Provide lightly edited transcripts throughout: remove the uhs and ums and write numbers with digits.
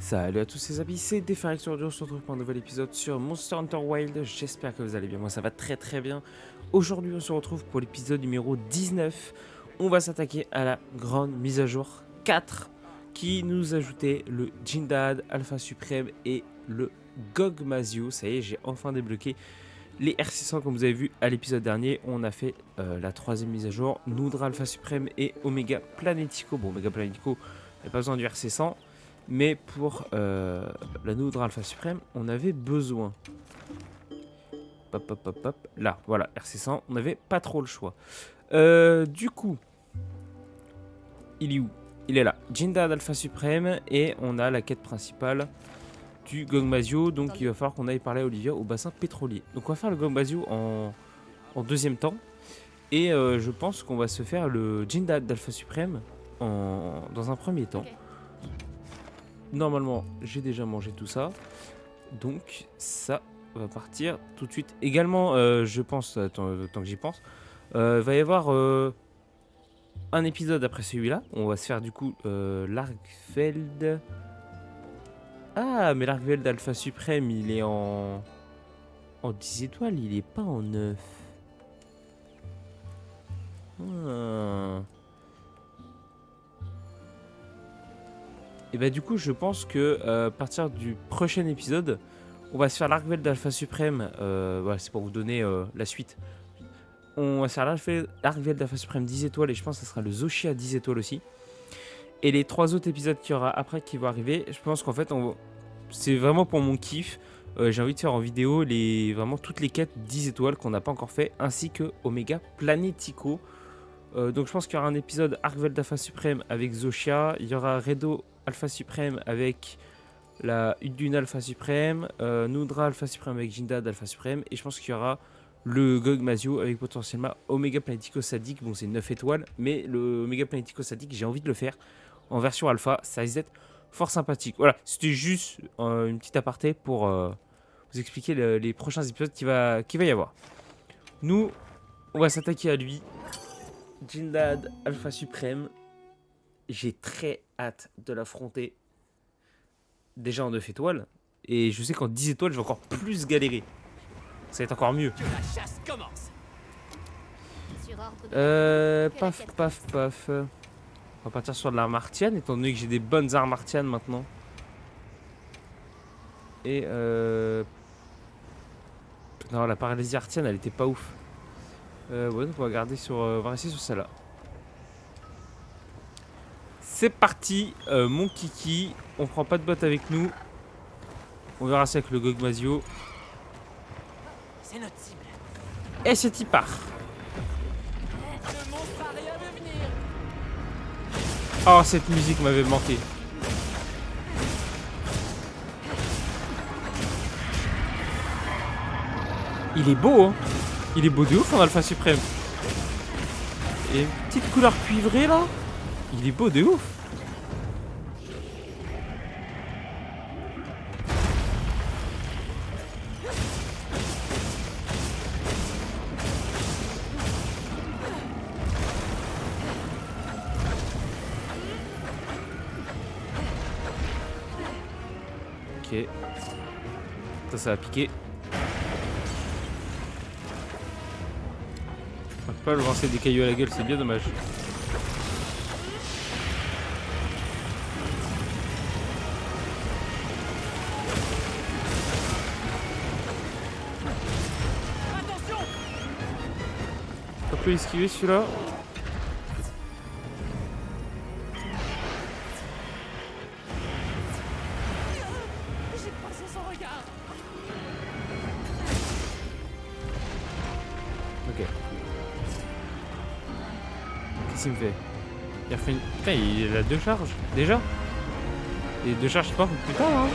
Salut à tous les amis, c'est Defarex. Aujourd'hui on se retrouve pour un nouvel épisode sur Monster Hunter Wilds. J'espère que vous allez bien, moi ça va très bien. Aujourd'hui on se retrouve pour l'épisode numéro 19. On va s'attaquer à la grande mise à jour 4 qui nous ajoutait le Jindad, Alpha Suprême et le Gogmazio. Ça y est, j'ai enfin débloqué les R600 comme vous avez vu à l'épisode dernier. On a fait la troisième mise à jour, Noudra Alpha Suprême et Omega Planetico. Bon, Omega Planetico, il n'y a pas besoin du R600. Mais pour la Noudra Alpha Suprême, on avait besoin. Hop. Là, voilà, RC100, on n'avait pas trop le choix. Du coup, il est où? Il est là. Jindad Alpha Suprême et on a la quête principale du Gogmazio. Donc il va falloir qu'on aille parler à Olivia au bassin pétrolier. Donc on va faire le Gogmazio en deuxième temps. Et je pense qu'on va se faire le Jindad Alpha Suprême dans un premier temps. Okay. Normalement, j'ai déjà mangé tout ça. Donc, ça va partir tout de suite. Également, je pense, tant que j'y pense, va y avoir un épisode après celui-là. On va se faire du coup l'Argfeld. Ah, mais l'Argfeld Alpha Suprême, il est en 10 étoiles, il est pas en 9. Et bah du coup je pense que à partir du prochain épisode on va se faire l'Argfeld d'Alpha Suprême, voilà, c'est pour vous donner la suite. On va se faire l'Argfeld d'Alpha Suprême 10 étoiles et je pense que ça sera le Zoshia 10 étoiles aussi. Et les 3 autres épisodes qu'il y aura après qui vont arriver, je pense qu'en fait c'est vraiment pour mon kiff. J'ai envie de faire en vidéo vraiment toutes les quêtes 10 étoiles qu'on n'a pas encore fait, ainsi que Omega Planetico. Donc je pense qu'il y aura un épisode Argfeld d'Alpha Suprême avec Zoshia, il y aura Redo Alpha Suprême avec la Udune Alpha Suprême, Noudra Alpha Suprême avec Jindad Alpha Suprême, et je pense qu'il y aura le Gogmazio avec potentiellement Omega Planetico Sadique. Bon, c'est 9 étoiles, mais le Omega Planetico Sadique, j'ai envie de le faire en version alpha, ça risque d'être fort sympathique. Voilà, c'était juste une petite aparté pour vous expliquer les prochains épisodes qu'il va y avoir. Nous, on va s'attaquer à lui. Jindad Alpha Suprême. J'ai très hâte de l'affronter. Déjà en 9 étoiles. Et je sais qu'en 10 étoiles, je vais encore plus galérer. Ça va être encore mieux. Paf. On va partir sur de l'arme artienne, étant donné que j'ai des bonnes armes artiennes maintenant. Et non, la paralysie artienne, elle était pas ouf. Ouais, donc on va garder sur. On va rester sur celle-là. C'est parti, mon kiki. On prend pas de botte avec nous. On verra ça avec le Gogmazio. C'est notre cible. Et c'est y part. Le monstre a rien de venir. Oh, cette musique m'avait manqué. Il est beau, hein. Il est beau de ouf en Alpha Suprême. Et une petite couleur cuivrée là. Il est beau de ouf. Ok. Ça va piquer. On peut pas le lancer des cailloux à la gueule, c'est bien dommage. On peut esquiver celui-là. J'ai croisé son regard. Ok. Qu'est-ce qu'il me fait? Il a fait une... Putain, il a 2 charges. Déjà? Et 2 charges, je sais pas, plus tard, hein.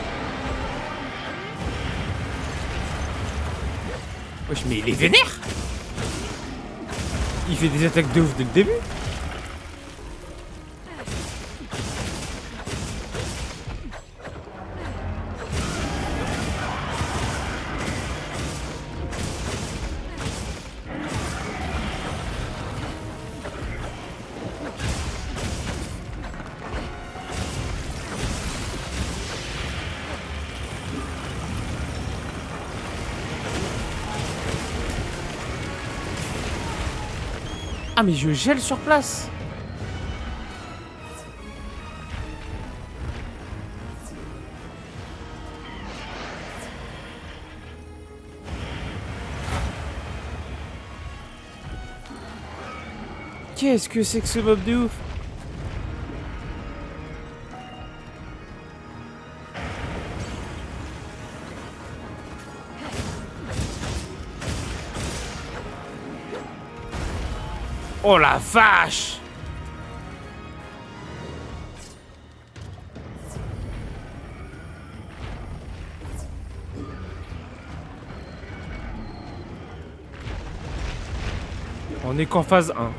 Wesh, mais il est vénère! Il fait des attaques de ouf dès le début. Ah mais je gèle sur place. Qu'est-ce que c'est que ce mob de ouf? Oh la vache! On est qu'en phase 1.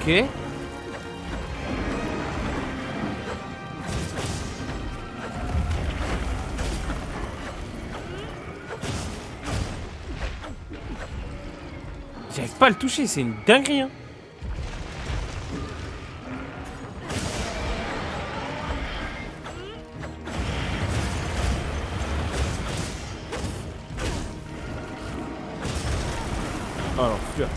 Ok. J'arrive pas à le toucher, c'est une dinguerie hein. Oh l'enflure.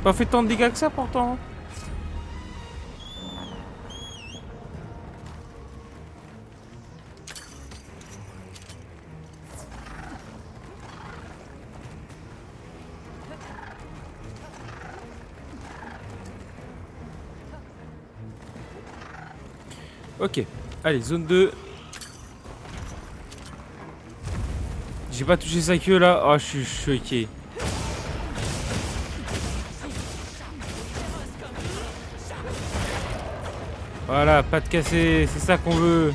Pas fait tant de dégâts que ça pourtant. Ok, allez, zone 2. J'ai pas touché sa queue là. Oh, je suis choqué. Voilà, pas de casser, c'est ça qu'on veut.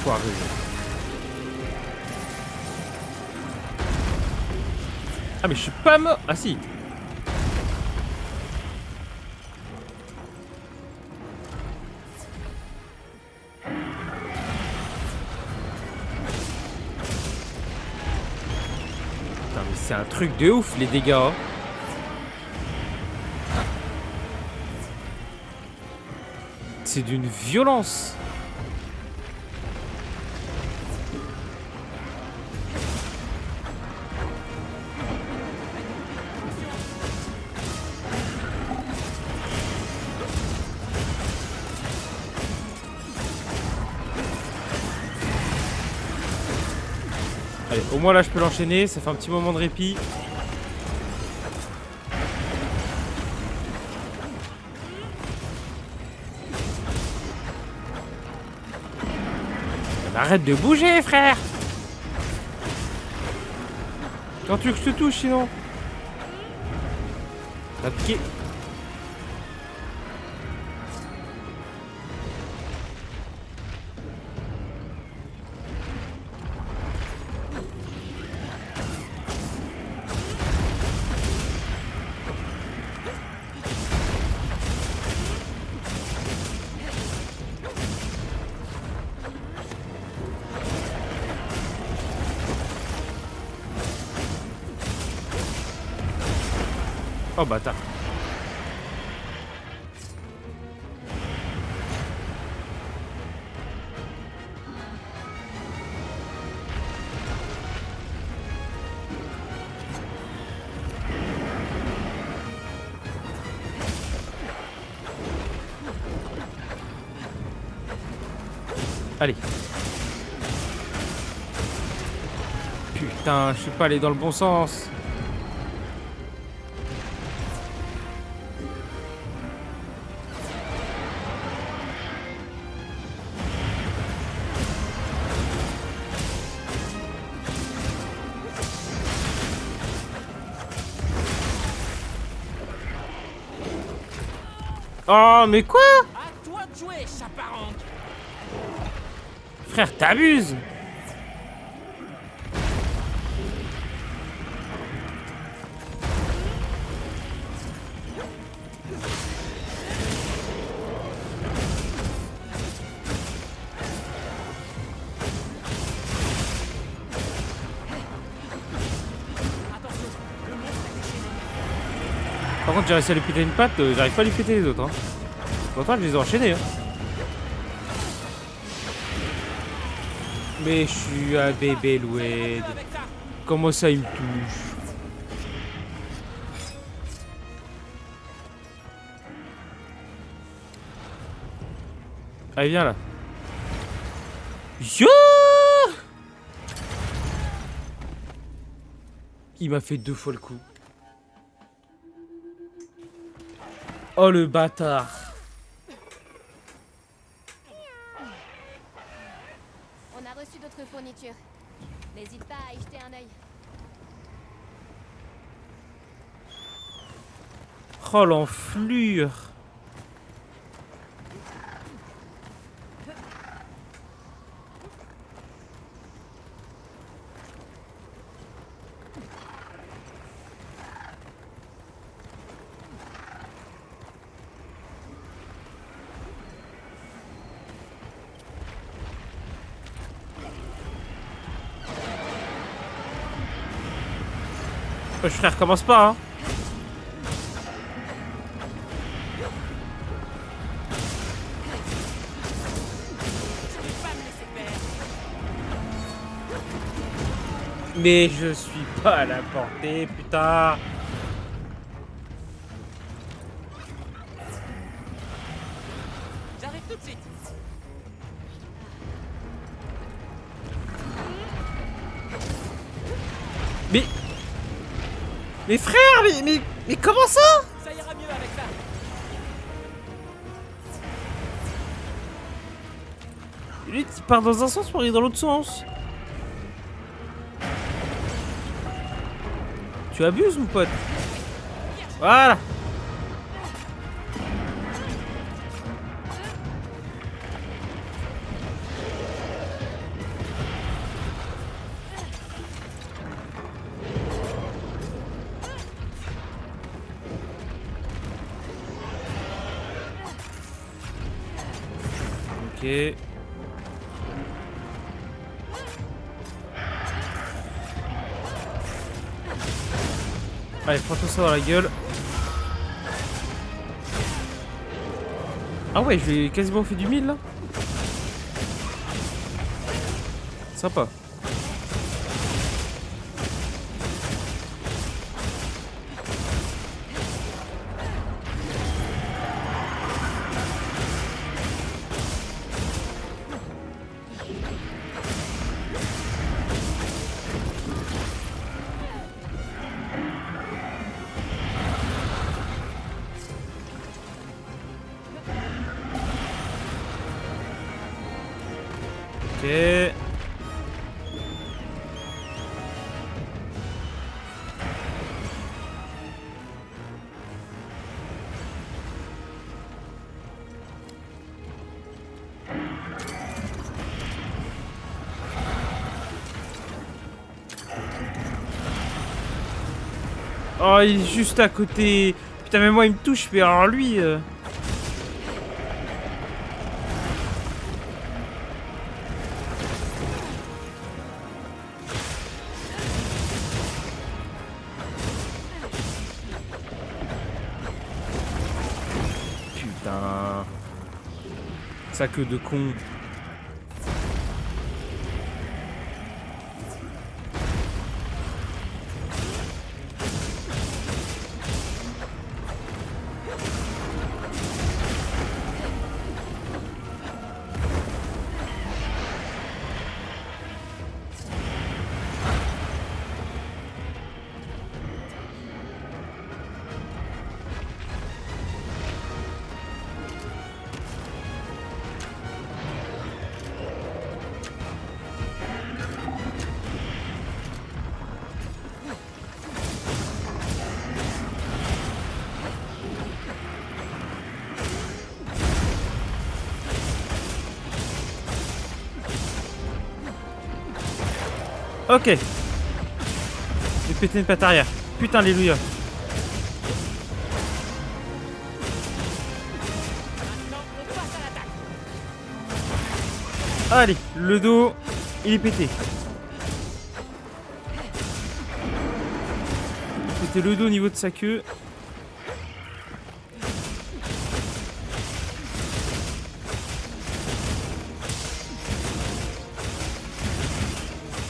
Foiré. Ah mais je suis pas mort. Ah si. Putain mais c'est un truc de ouf les dégâts. Hein. C'est d'une violence. Allez, au moins là je peux l'enchaîner, ça fait un petit moment de répit. Arrête de bouger, frère! Quand tu veux que je te touche, sinon? Ça a piqué. Oh bâtard. Allez. Putain, je suis pas allé dans le bon sens. Oh, mais quoi? À toi de jouer, chaparante. Frère, t'abuses. Par contre, j'ai réussi à lui péter une patte, j'arrive pas à lui péter les autres. Hein. Pourtant, je les ai enchaînés. Hein. Mais je suis un bébé Loued. Comment ça, il me touche? Allez, viens là. Yo! Il m'a fait 2 fois le coup. Oh le bâtard. On a reçu d'autres fournitures. N'hésite pas à y jeter un œil. Oh l'enflure. Frère, commence pas, hein. Mais je suis pas à la portée, putain. J'arrive tout de suite. Mais frère, mais comment ça? Ça ira mieux avec ça. Lui, il part dans un sens pour aller dans l'autre sens. Tu abuses, mon pote. Voilà. Ok. Allez, prends tout ça dans la gueule. Ah ouais, je lui ai quasiment fait du 1000 là. Sympa. Ok. Oh, il est juste à côté. Putain, mais moi, il me touche, mais alors lui... Putain. Ça que de con. Ok. J'ai pété une patte arrière. Putain, alléluia. Maintenant, on passe à l'attaque. Allez, le dos, il est pété. C'était le dos au niveau de sa queue.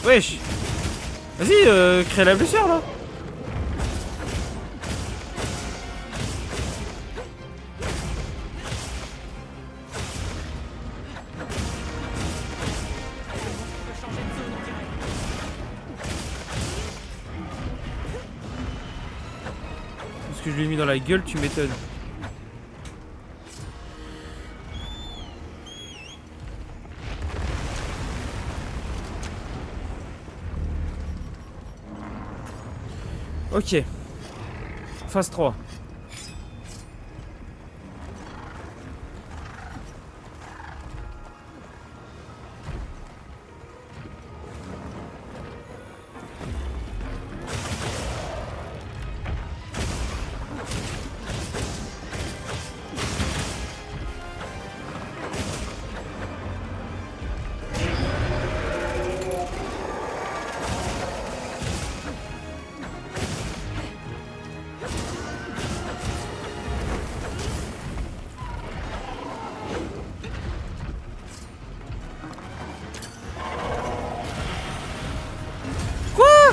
Wesh. Vas-y, crée la blessure là. On peut changer de zone, on dirait. Parce que je lui ai mis dans la gueule, tu m'étonnes. Ok. Phase 3.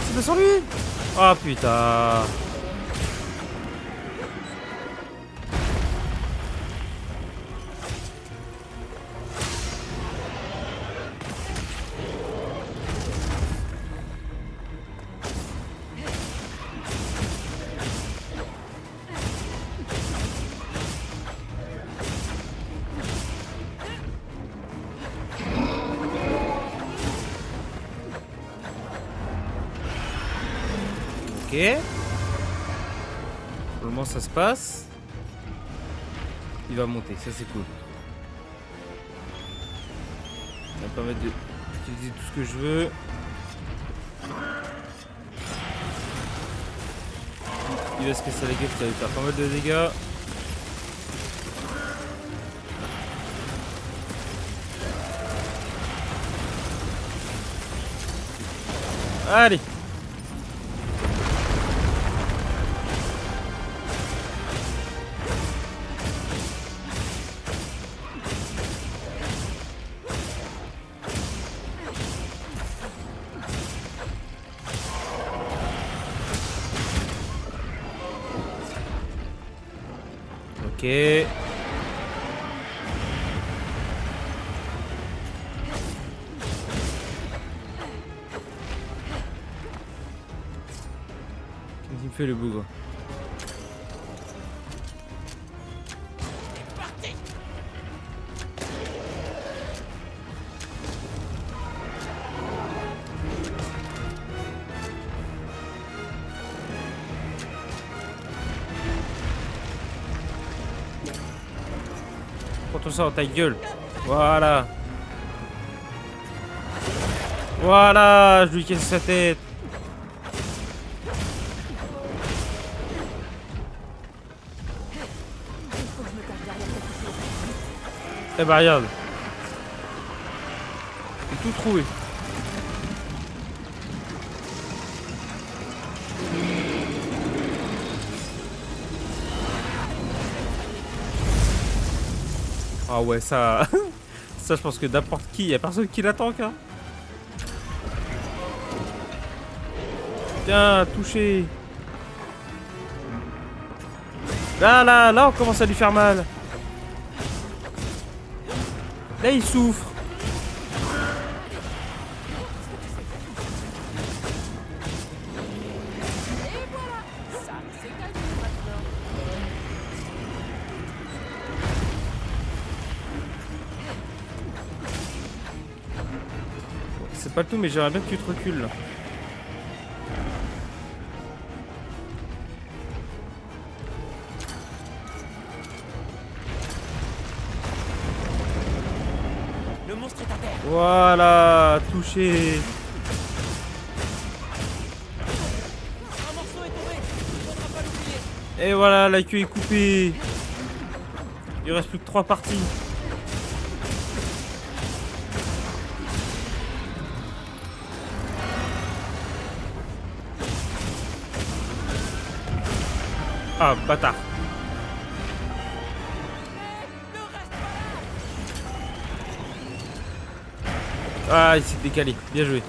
C'est pas sur lui. Oh putain. Ok. Pour le moment ça se passe. Il va monter, ça c'est cool. Ça va me permettre d'utiliser tout ce que je veux. Il va se casser la gueule, ça va lui faire pas mal de dégâts. Allez. Ok. Qu'est-ce qu'il me fait le bougre? Prends ça dans ta gueule. Voilà. Voilà, je lui casse sa tête. Eh bah regarde. J'ai tout trouvé. Ah ouais, ça... ça, je pense que n'importe qui, y a personne qui l'attend, hein. Tiens, touché. Là, on commence à lui faire mal. Là, il souffre. Et voilà, ça c'est gagné maintenant. C'est pas le tout, mais j'aimerais bien que tu te recules, là. Le monstre est à terre. Voilà, touché. Un morceau est tombé. Faudra pas l'oublier. Et voilà, la queue est coupée. Il reste plus que 3 parties. Ah, bâtard. Ne reste pas là. Ah, il s'est décalé. Bien joué.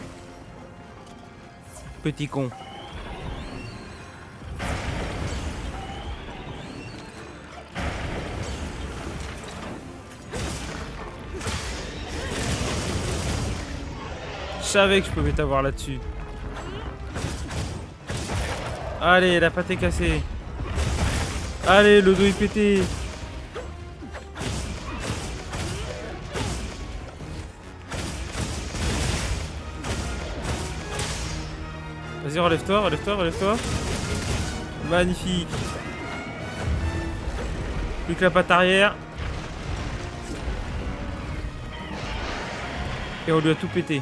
Petit con. Je savais que je pouvais t'avoir là-dessus. Allez, la pâte est cassée. Allez, le dos est pété. Vas-y, relève-toi, relève-toi, relève-toi. Magnifique. Plus que la patte arrière. Et on lui a tout pété.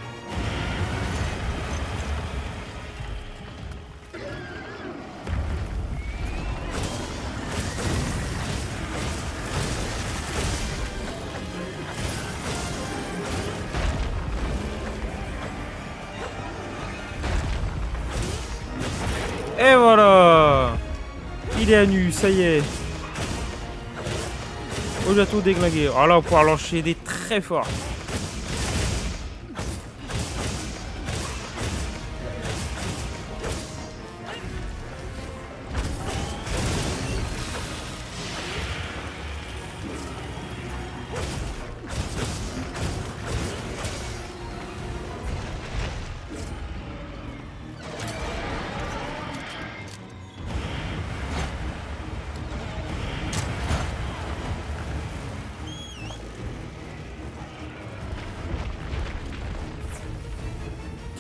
Et voilà. Il est à nu, ça y est. On lui a tout déglingué. Alors là, on va pouvoir l'enchaîner très fort.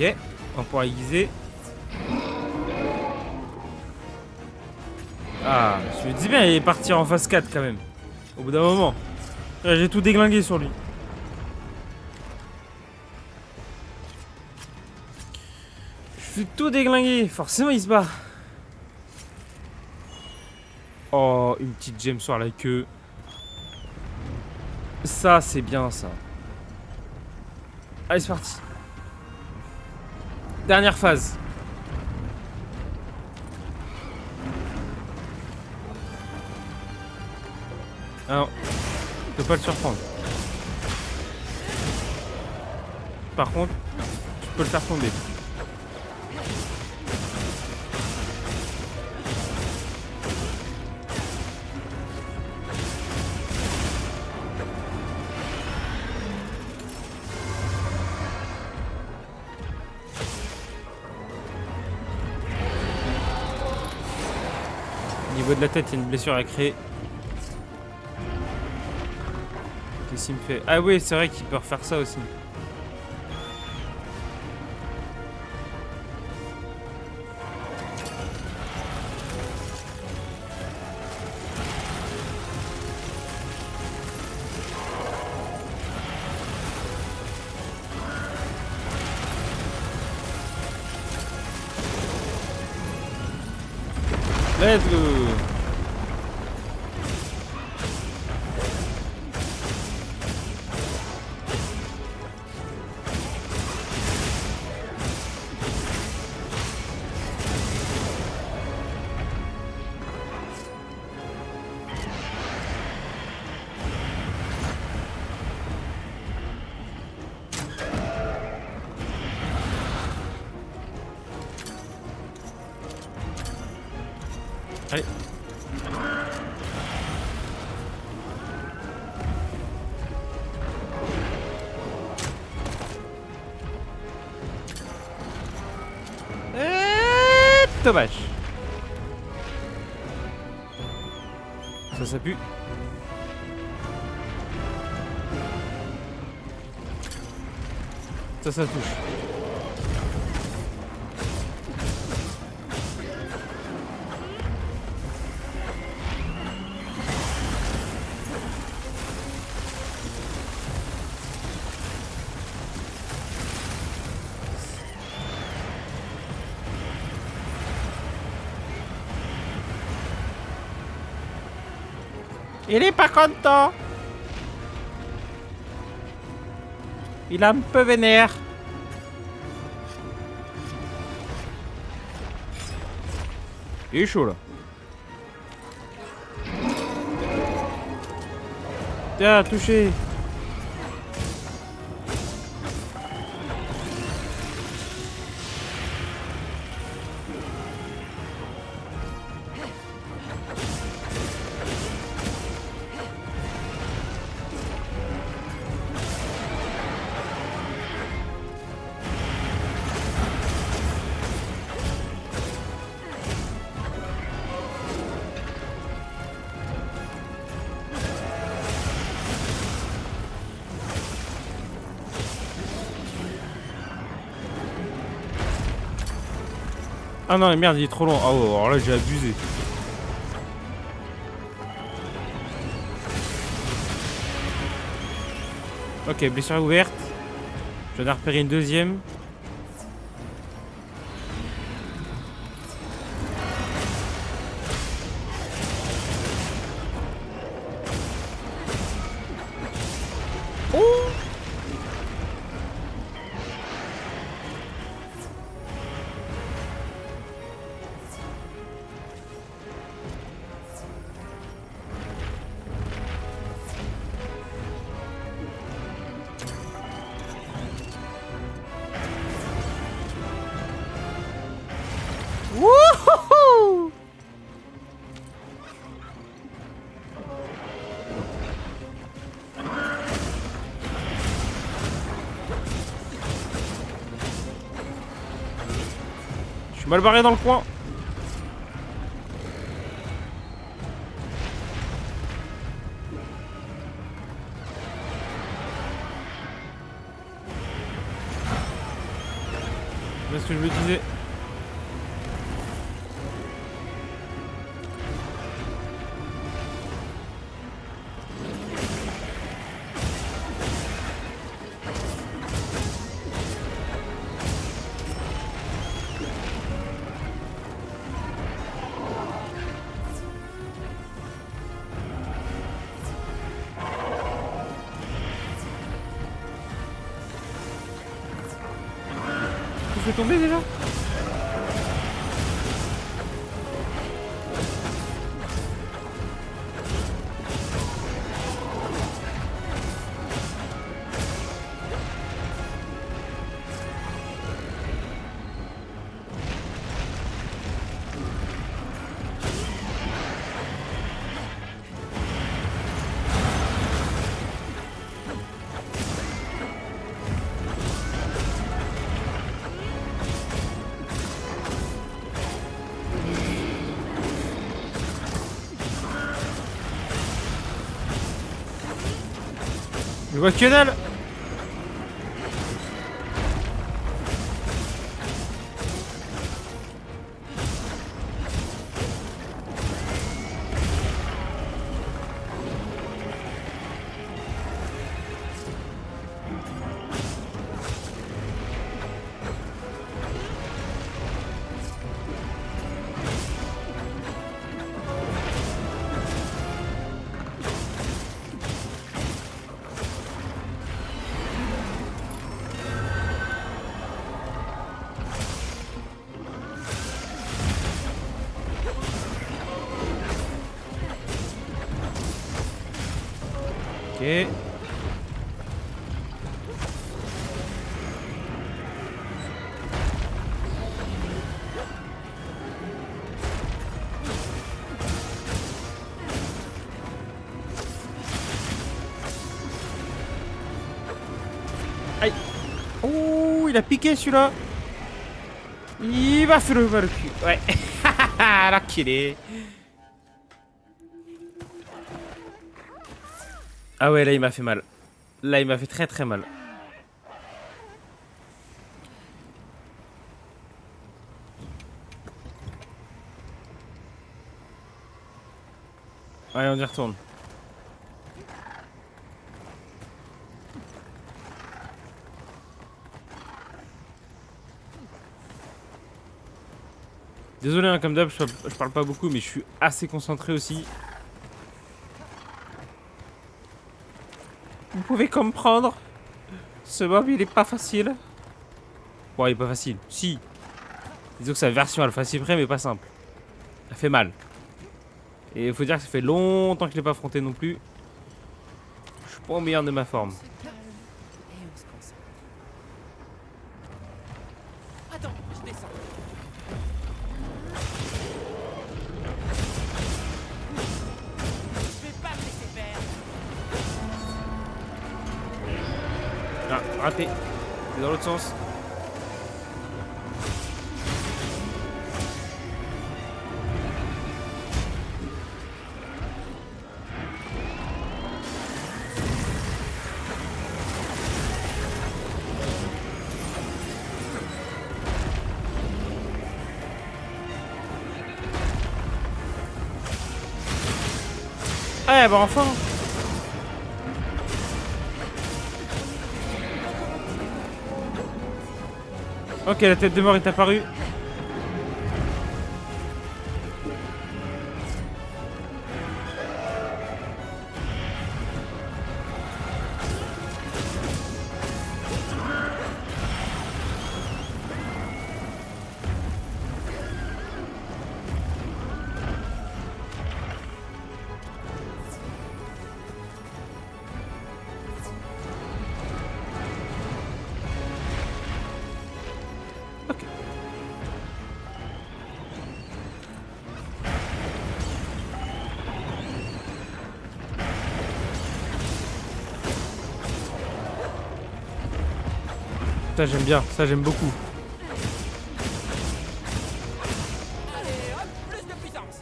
Ok, on pourra aiguiser. Ah, je me dis bien, il est parti en phase 4 quand même. Au bout d'un moment. J'ai tout déglingué sur lui. Je suis tout déglingué. Forcément, il se barre. Oh, une petite gemme sur la queue. Ça, c'est bien, ça. Allez, c'est parti. Dernière phase. Alors, je peux pas le surprendre. Par contre, tu peux le faire tomber. Au niveau de la tête, il y a une blessure à créer. Qu'est-ce qu'il me fait? Ah oui, c'est vrai qu'il peut refaire ça aussi. Let's go. Allez. Dommage. Ça pue. Ça touche. Il est pas content. Il est un peu vénère. Il est chaud là. Tiens, touché. Ah non, merde, il est trop long. Ah ouais, alors là, j'ai abusé. Ok, blessure ouverte. Je viens de repérer une deuxième. Oh! Wouhou! Je suis mal barré dans le coin. C'est ce que je me disais. Je fais tomber déjà. Je vois que dalle. Ok. Oh, il a piqué celui-là. Il va faire le cul. Ouais. Alors qu'il est. Ah ouais, là il m'a fait mal. Là il m'a fait très très mal. Allez, on y retourne. Désolé, hein, comme d'hab, je parle pas beaucoup, mais je suis assez concentré aussi. Vous pouvez comprendre. Ce mob, il est pas facile. Bon, il est pas facile. Si. Disons que sa version Alpha Suprême est pas simple. Ça fait mal. Et il faut dire que ça fait longtemps que je l'ai pas affronté non plus. Je suis pas au meilleur de ma forme. Et on se concentre. Attends, je descends. Je vais pas me laisser faire. Ah, raté. C'est dans l'autre sens. Ah bah enfin. Ok, la tête de mort est apparue. Ça j'aime bien, ça j'aime beaucoup. Allez, hop, plus de puissance.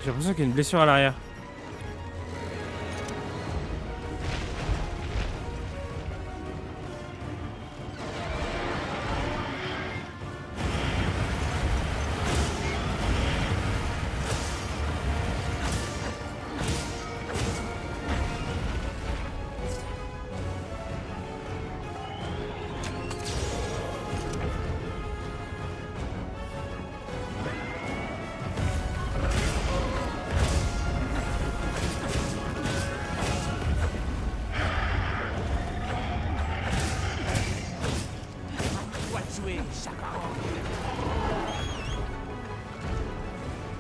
J'ai l'impression qu'il y a une blessure à l'arrière. Toi de jouer, chaperon.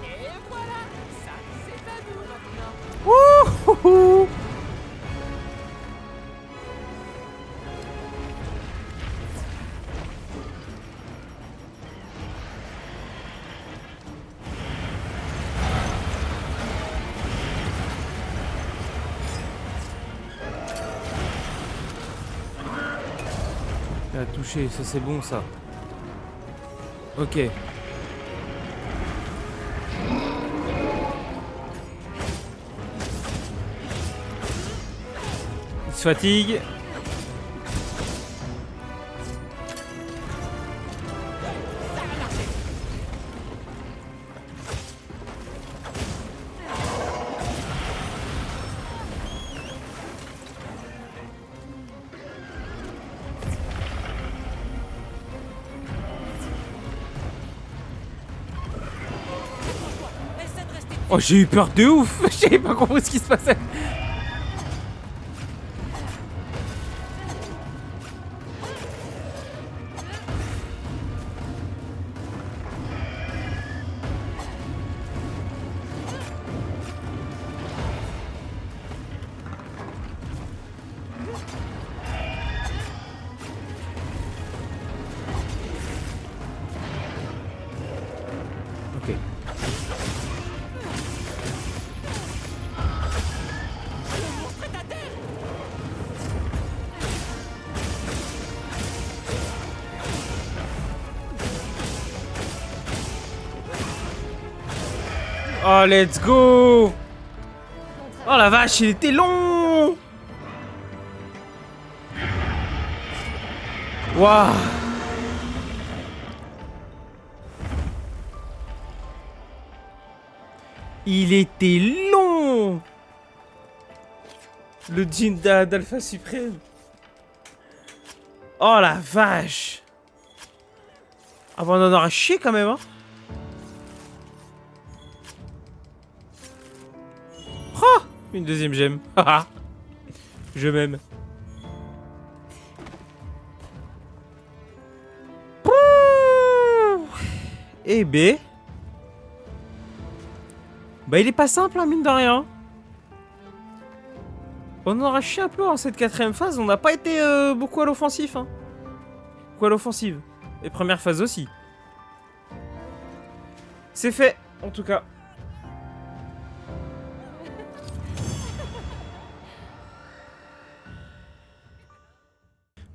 Et voilà, ça c'est à nous maintenant. Wouhou. Il a touché, ça c'est bon ça. Ok. Il se fatigue. Ça va marcher. Oh, j'ai eu peur de ouf. J'avais pas compris ce qui se passait. Ok. Oh, let's go! Oh la vache, il était long! Waouh! Il était long! Le jean d'Alpha Suprême. Oh la vache! Ah bah on en aura chié quand même, hein? Oh! Une deuxième gemme. Haha. Je m'aime. Eh B. Bah il est pas simple, hein, mine de rien. On en aura chié un peu en cette quatrième phase. On n'a pas été beaucoup à l'offensif. Hein. Beaucoup à l'offensive. Et première phase aussi. C'est fait, en tout cas.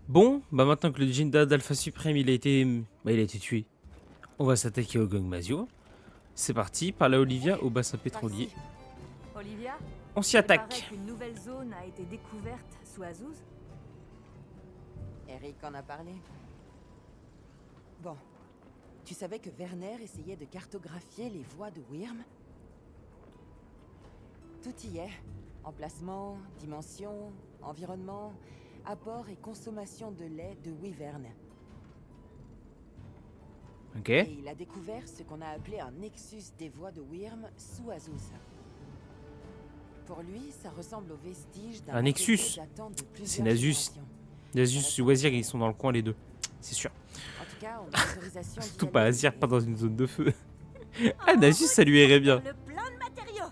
Bon, bah maintenant que le Jinda d'Alpha Suprême il a été tué, on va s'attaquer au Gang Mazio. C'est parti, par la Olivia au bassin pétrolier. Olivia, On s'y il paraît attaque. qu'une nouvelle zone a été découverte sous Azouz. Eric en a parlé. Bon. Tu savais que Werner essayait de cartographier les voies de Wyrm? Tout y est. Emplacement, dimension, environnement, apport et consommation de lait de Wyvern. Ok. Et il a découvert ce qu'on a appelé un nexus des voies de Wyrm sous Azouz. Pour lui, ça ressemble aux vestiges d'un Un nexus. réseau datant de plusieurs C'est Nasus. générations. Nasus et Wazir ils sont dans le coin les deux. C'est sûr. En tout cas, on a l'autorisation d'y Surtout pas aller Azir, et- pas dans une zone de feu. Ah, Nasus ça lui irait bien. Le plein de matériaux.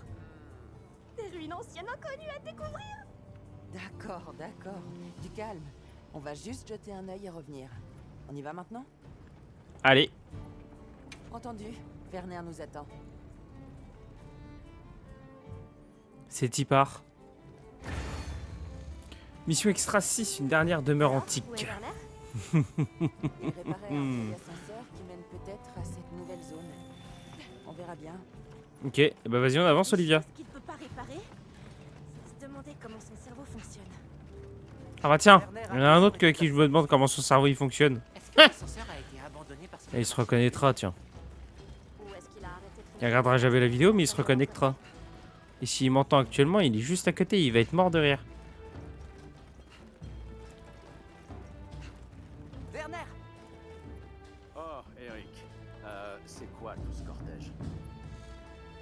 Des ruines anciennes inconnues à découvrir. D'accord, d'accord. Du calme. On va juste jeter un œil et revenir. On y va maintenant? Allez. Entendu. Werner nous attend. C'est y part. Mission extra 6, une dernière demeure Où est antique. Werner? Il réparait un vieil ascenseur qui mène peut-être à cette nouvelle zone. On verra bien. Ok, bah vas-y on avance Olivia. Est-ce qu'il ne peut pas réparer? Se demander comment son cerveau fonctionne. Ah bah tiens, il y en a un autre que, qui je me demande comment son cerveau il fonctionne. Est-ce que l'ascenseur a été abandonné par Et il se reconnaîtra tiens. Où est-ce qu'il a arrêté de Il regardera jamais la vidéo mais il se reconnectera. Et s'il m'entend actuellement, il est juste à côté, il va être mort de rire. Werner! Oh, Eric. C'est quoi tout ce cortège?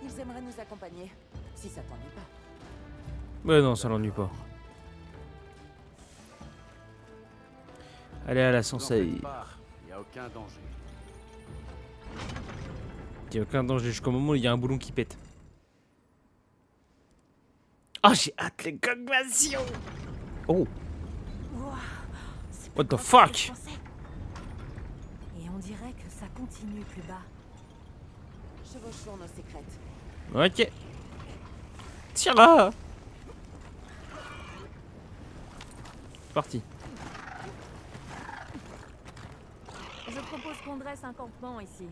Ils aimeraient nous accompagner. Si ça t'ennuie pas. Ouais non, ça l'ennuie pas. Allez à la Sensei. Y a aucun danger. Il n'y a aucun danger jusqu'au moment où il y a un boulon qui pète. Oh j'ai hâte les cognations. Oh, Wouah, c'est what plus the grand que fuck? je pensais. Et on dirait que ça continue plus bas. Chevauchons nos sécrètes. Ok. Tire-là. Parti. Je propose qu'on dresse un campement ici.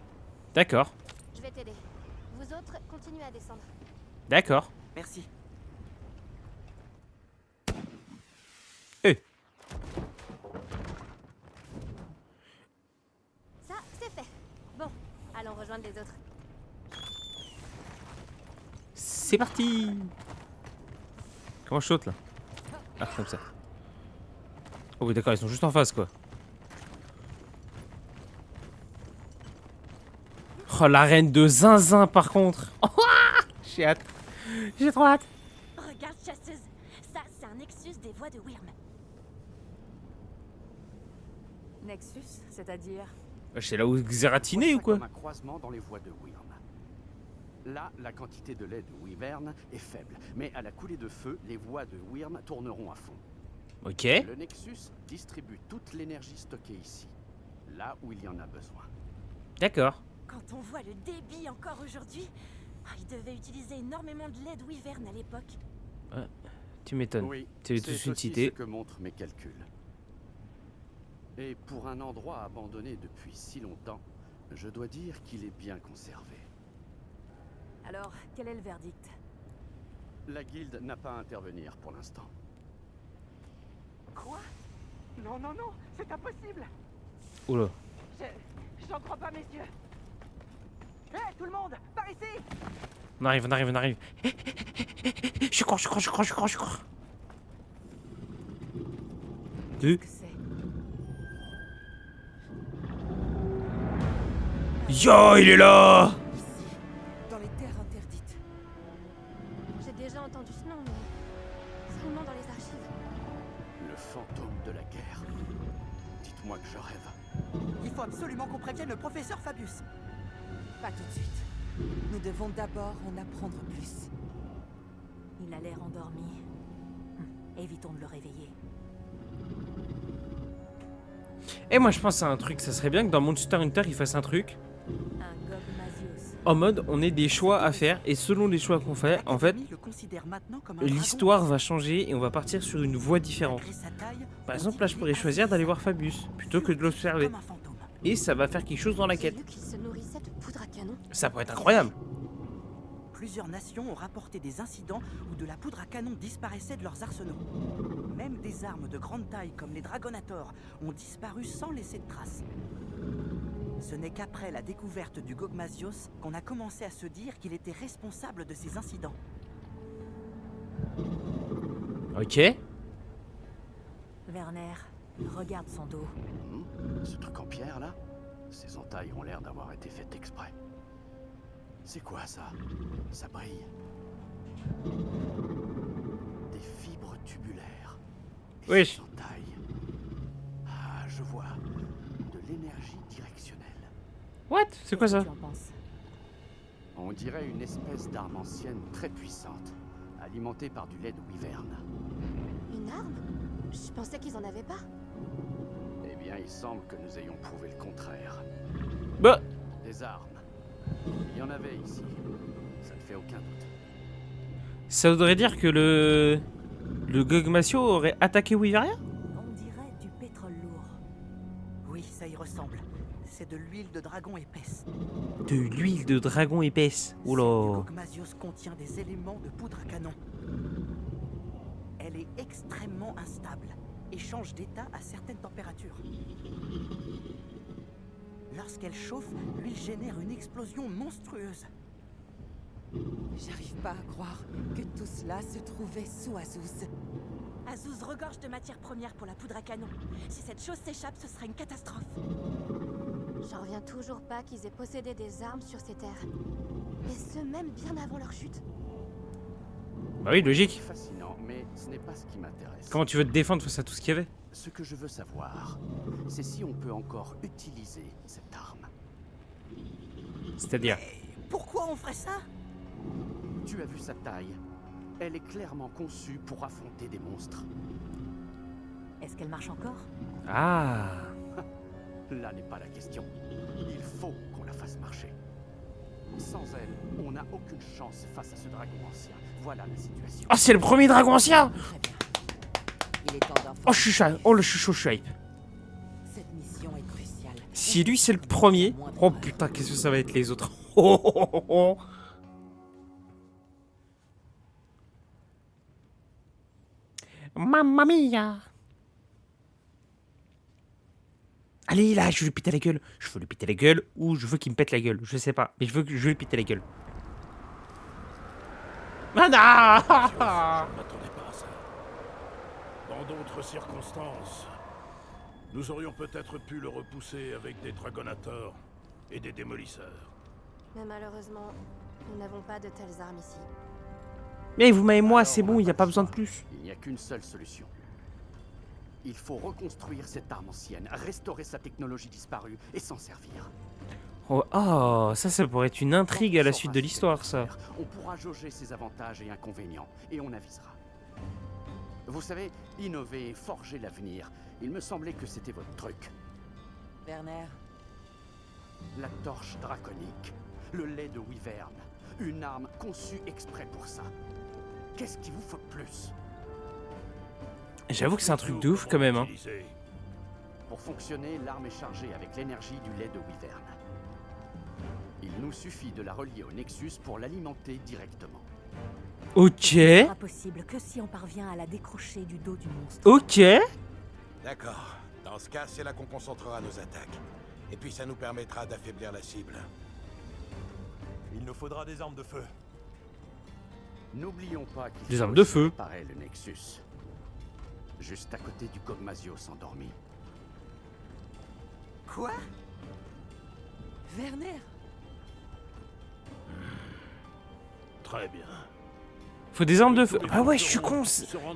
D'accord. Je vais t'aider. Vous autres, continuez à descendre. D'accord. Merci. Ça, c'est fait. Bon, allons rejoindre les autres. C'est parti. Comment je saute là? Ah, comme ça. Oh oui d'accord, ils sont juste en face quoi. Oh la reine de zinzin par contre. Oh, J'ai hâte. J'ai trop hâte. Regarde, chasseuse. Ça, c'est un Nexus des voies de Wyrm. Nexus, c'est-à-dire... C'est là où Xeratina ou quoi? Comme un croisement dans les voies de Wyrm. Là, la quantité de lait de Wyvern est faible, mais à la coulée de feu, les voies de Wyrm tourneront à fond. Ok. Le Nexus distribue toute l'énergie stockée ici, là où il y en a besoin. D'accord. Quand on voit le débit encore aujourd'hui, il devait utiliser énormément de lait de Wyvern à l'époque. Tu m'étonnes. Oui, Tu es c'est tous une aussi cité. ce que montrent mes calculs. Et pour un endroit abandonné depuis si longtemps, je dois dire qu'il est bien conservé. Alors, quel est le verdict? La guilde n'a pas à intervenir pour l'instant. Quoi? Non, non, non, c'est impossible. Oula. J'en crois pas mes yeux. Hé, tout le monde, par ici. On arrive, on arrive, on arrive. Je crois, je crois, je crois, je crois, je crois. Deux. Que c'est? Yo, il est là! Ici, dans les terres interdites. J'ai déjà entendu ce nom, mais seulement dans les archives. Le fantôme de la guerre. Dites-moi que je rêve. Il faut absolument qu'on prévienne le professeur Fabius. Pas tout de suite. Nous devons d'abord en apprendre plus. Il a l'air endormi. Évitons de le réveiller. Et moi je pense à un truc, ça serait bien que dans Monster Hunter il fasse un truc Un Gogmasios. en mode on ait des choix à faire et selon les choix qu'on fait, en fait, Le considère maintenant comme un l'histoire va changer et on va partir sur une voie différente. dragon. Malgré sa taille, Par on exemple dit là je qu'il pourrais est choisir d'aller voir insaisissable. Fabius plutôt que de l'observer. Comme un fantôme. Et ça va faire quelque chose dans la J'ai quête. vu qu'il se nourrissait de poudre à canon. Ça pourrait être incroyable. Plusieurs nations ont rapporté des incidents où de la poudre à canon disparaissait de leurs arsenaux. Même des armes de grande taille comme les Dragonators ont disparu sans laisser de traces. Ce n'est qu'après la découverte du Gogmasios qu'on a commencé à se dire qu'il était responsable de ces incidents. Ok. Werner, regarde son dos. Ce truc en pierre là, ces entailles ont l'air d'avoir été faites exprès. C'est quoi ça? Ça brille. Des fibres tubulaires. Et Oui. ces entailles. Ah, je vois. De l'énergie directionnelle. What? C'est quoi ça? Tu en penses? On dirait une espèce d'arme ancienne très puissante, alimentée par du lait de Wyvern. Une arme? Je pensais qu'ils en avaient pas. Eh bien, il semble que nous ayons prouvé le contraire. Bah, Des armes. Il y en avait ici. Ça ne fait aucun doute. ça voudrait dire que le Gogmasio aurait attaqué Wyveria? On dirait du pétrole lourd. Oui, ça y ressemble. C'est de l'huile de dragon épaisse. De l'huile de dragon épaisse. Celle du Oula. Gogmasios contient des éléments de poudre à canon. Elle est extrêmement instable et change d'état à certaines températures. Lorsqu'elle chauffe, l'huile génère une explosion monstrueuse. J'arrive pas à croire que tout cela se trouvait sous Azouz. Azouz regorge de matières premières pour la poudre à canon. Si cette chose s'échappe, ce sera une catastrophe. J'en reviens toujours pas qu'ils aient possédé des armes sur ces terres. Et ce même bien avant leur chute. Bah oui, logique. Fascinant, mais ce n'est pas ce qui m'intéresse. Comment tu veux te défendre face à tout ce qu'il y avait? Ce que je veux savoir, c'est si on peut encore utiliser cette arme. C'est-à-dire? Pourquoi on ferait ça? Tu as vu sa taille? Elle est clairement conçue pour affronter des monstres. Est-ce qu'elle marche encore? Ah. Là n'est pas la question. Il faut qu'on la fasse marcher. Sans elle, on n'a aucune chance face à ce dragon ancien. Voilà la situation. Oh, c'est le premier dragon ancien! Très bien. Il est temps d'informer. Oh, je suis chaud. Oh, le chuchot, je suis hype. Cette mission est cruciale. Si lui c'est le premier. Oh putain, qu'est-ce que ça va être les autres? Oh, oh, oh, oh. Mamma mia! Allez là, je veux lui péter la gueule. Je veux lui péter la gueule ou je veux qu'il me pète la gueule. Je sais pas, mais je veux lui péter la gueule. Ah non! Je ne m'attendais pas à ça. Dans d'autres circonstances, nous aurions peut-être pu le repousser avec des Dragonators et des démolisseurs. Mais malheureusement, Nous n'avons pas de telles armes ici. Mais vous m'avez moi, Alors, c'est on bon, n'a il n'y a pas pas le besoin de choix. plus. Il n'y a qu'une seule solution. Il faut reconstruire cette arme ancienne, restaurer sa technologie disparue et s'en servir. Oh, oh, ça pourrait être une intrigue Quand à on la saura suite ce de qu'elle l'histoire, peut ça. faire, on pourra jauger ses avantages et inconvénients, et on avisera. Vous savez, innover et forger l'avenir, il me semblait que c'était votre truc. Werner, La torche draconique, le lait de Wyvern, une arme conçue exprès pour ça. Qu'est-ce qui vous faut de plus? J'avoue que c'est un truc de ouf quand même. Hein. Utiliser. Pour fonctionner, l'arme est chargée avec l'énergie du lait de Wyvern. Il nous suffit de la relier au Nexus pour l'alimenter directement. Ok, Ce sera possible que si on parvient à la décrocher du dos du monstre. ok. D'accord. Dans ce cas, c'est là qu'on concentrera nos attaques. Et puis ça nous permettra d'affaiblir la cible. Il nous faudra des armes de feu. N'oublions pas qu'il Des faut armes de aussi feu. réparer le Nexus. Juste à côté du Gogmasios endormi. Quoi? Werner, Très bien. Faut des armes de feu. Ah ouais, je suis con.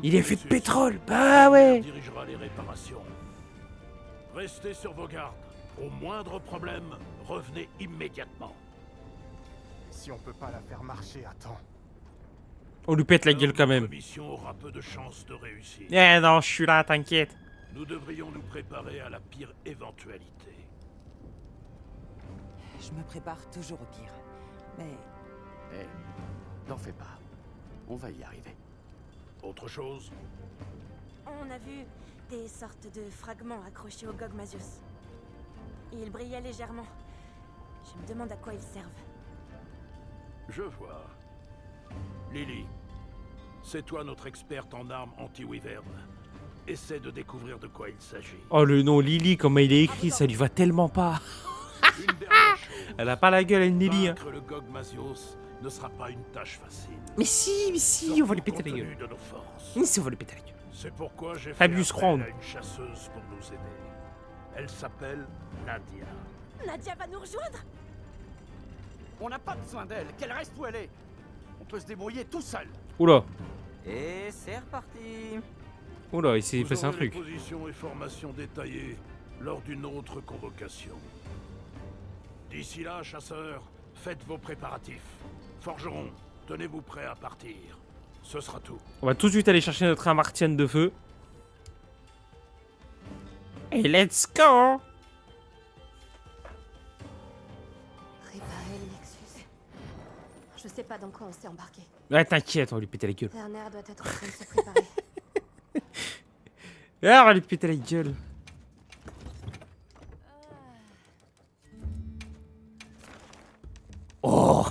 Il est fait de pétrole. Bah ouais. Dirigera les réparations. Restez sur vos gardes. Au moindre problème, revenez immédiatement. Si on peut pas la faire marcher à temps. On lui pète la Alors, gueule quand même. notre mission aura peu de chances de réussir. Eh non, je suis là, t'inquiète. Nous devrions nous préparer à la pire éventualité. je me prépare toujours au pire. Mais Eh, t'en fais pas. On va y arriver. Autre chose? On a vu des sortes de fragments accrochés au Gogmasios. Ils brillaient légèrement. Je me demande à quoi ils servent. Je vois. Lily, c'est toi notre experte en armes anti-Wyvern. Essaie de découvrir de quoi il s'agit. Oh le nom Lily, comment il est écrit, ça lui va tellement pas. Une dernière chose. Elle a pas la gueule à une Lily. Hein. Vaincre le Gogmasios ne sera pas une tâche facile. Mais si, on va lui péter la Surtout gueule. compte tenu de nos forces. Mais si, on va lui péter la gueule. C'est pourquoi j'ai fait Fabius appel Crown. à une chasseuse pour nous aider. Elle s'appelle Nadia. Nadia va nous rejoindre? On n'a pas besoin d'elle, qu'elle reste où elle est. On peut se débrouiller tout seul. Oula, Et c'est reparti. oula, il s'est Vous passé un aurez les truc. positions et formations détaillées lors d'une autre convocation. D'ici là, chasseurs, faites vos préparatifs. Forgeron, tenez-vous prêts à partir. Ce sera tout. On va tout de suite aller chercher notre Amartienne de feu. Et let's go! Réparer le Nexus. Je sais pas dans quoi on s'est embarqué. Ouais, t'inquiète, on va lui péter la gueule. Werner doit être en train de se préparer. Ah, on va lui péter la gueule. Oh!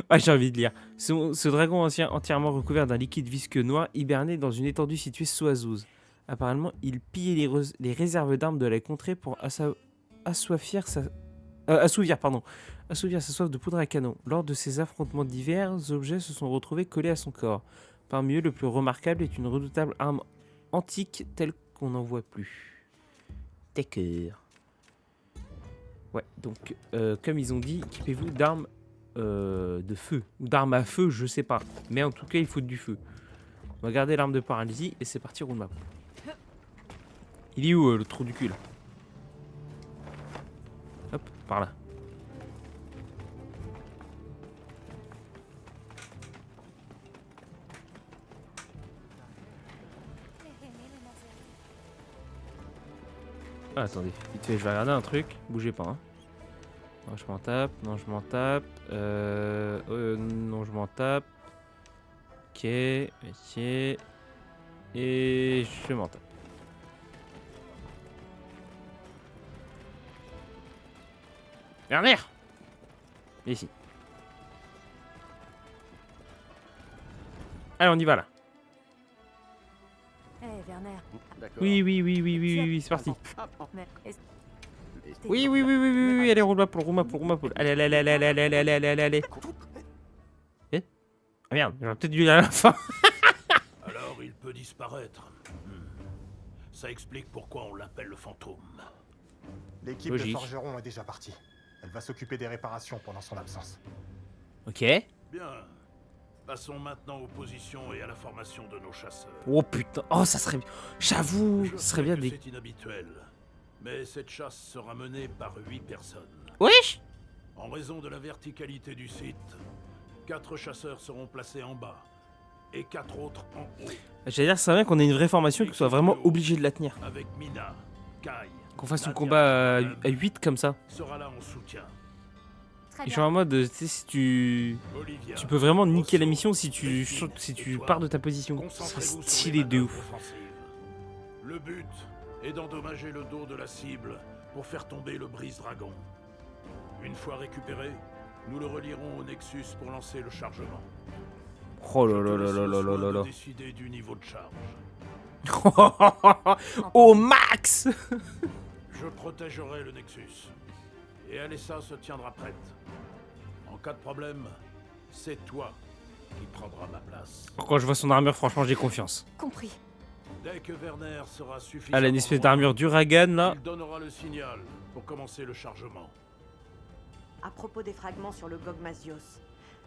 Ah, j'ai envie de lire. Ce dragon ancien entièrement recouvert d'un liquide visqueux noir hibernait dans une étendue située sous Azuz. Apparemment, il pillait les réserves d'armes de la contrée pour assouvir sa soif de poudre à canon. Lors de ces affrontements divers objets se sont retrouvés collés à son corps. Parmi eux, le plus remarquable est une redoutable arme antique telle qu'on n'en voit plus. D'accord. Ouais, donc, comme ils ont dit, équipez-vous d'armes de feu. Ou d'armes à feu, je sais pas. Mais en tout cas, il faut du feu. On va garder l'arme de paralysie et c'est parti, roule ma poule. Il est où le trou du cul là? Hop, par là. Ah, attendez, vite fait, je vais regarder un truc. Bougez pas. Hein. Non, je m'en tape. Non, je m'en tape. Non, je m'en tape. Ok, ok. Et je m'en tape. Werner! Ici. Allez, on y va là. Eh, Werner. D'accord. Oui, c'est parti. Mais Oui, allez, roule ma poule. Allez. Eh? Ah merde, j'aurais peut-être dû aller à la fin. Alors il peut disparaître. Ça explique pourquoi on l'appelle le fantôme. L'équipe Logique. de forgerons est déjà partie. Elle va s'occuper des réparations pendant son absence. Ok. Bien. Passons maintenant aux positions et à la formation de nos chasseurs. Oh putain. Oh, ça serait... J'avoue, Je ça serait bien sais que des... c'est inhabituel, mais cette chasse sera menée par 8 personnes. Wesh. En raison de la verticalité du site, 4 chasseurs seront placés en bas et 4 autres en haut. J'allais dire, c'est vrai qu'on ait une vraie formation qui soit vraiment obligé de la tenir. Avec Mina, Kai, Qu'on fasse un Nadia, combat Lem à 8 comme ça. sera là en soutien. Très Et bien. genre en mode, tu sais, si tu... Olivia, Tu peux vraiment niquer la Rosso, mission si tu, Delphine si et tu toi, pars de ta position. Ça serait concentrez-vous sur stylé les de manœuvres ouf. offensives. Le but est d'endommager le dos de la cible pour faire tomber le brise-dragon. Une fois récupéré, nous le relierons au Nexus pour lancer le chargement. Oh là Je te là là laisse là le là soin là de là décider du niveau de charge. là. Au max. Je protégerai le Nexus. Et Alessa se tiendra prête. En cas de problème, c'est toi qui prendras ma place. Quand je vois son armure, franchement, j'ai confiance. Compris. Dès que Werner sera suffisamment Elle a une espèce loin, d'armure d'Uragan là. il donnera le signal pour commencer le chargement. À propos des fragments sur le Gogmasios,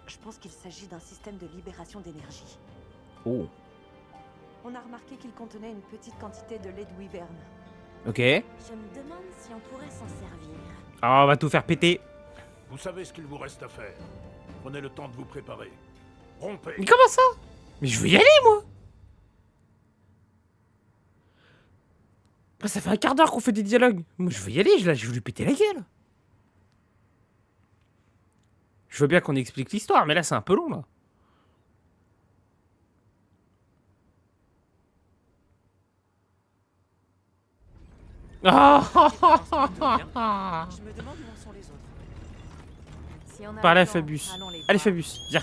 je pense qu'il s'agit d'un système de libération d'énergie. Oh. On a remarqué qu'il contenait une petite quantité de lait de wyvern. Ok. Je me demande si on pourrait s'en servir. Ah, on va tout faire péter. Vous savez ce qu'il vous reste à faire. Prenez le temps de vous préparer. Rompez. Mais comment ça? Mais je veux y aller, moi. Après, ça fait un quart d'heure qu'on fait des dialogues. Moi, je veux y aller, je veux lui péter la gueule. Je veux bien qu'on explique l'histoire, mais là, c'est un peu long, là. Ah. Je me demande où en sont les autres. Si on a Parlez le à temps, Fabius. allons les Allez, voir. Fabius, viens.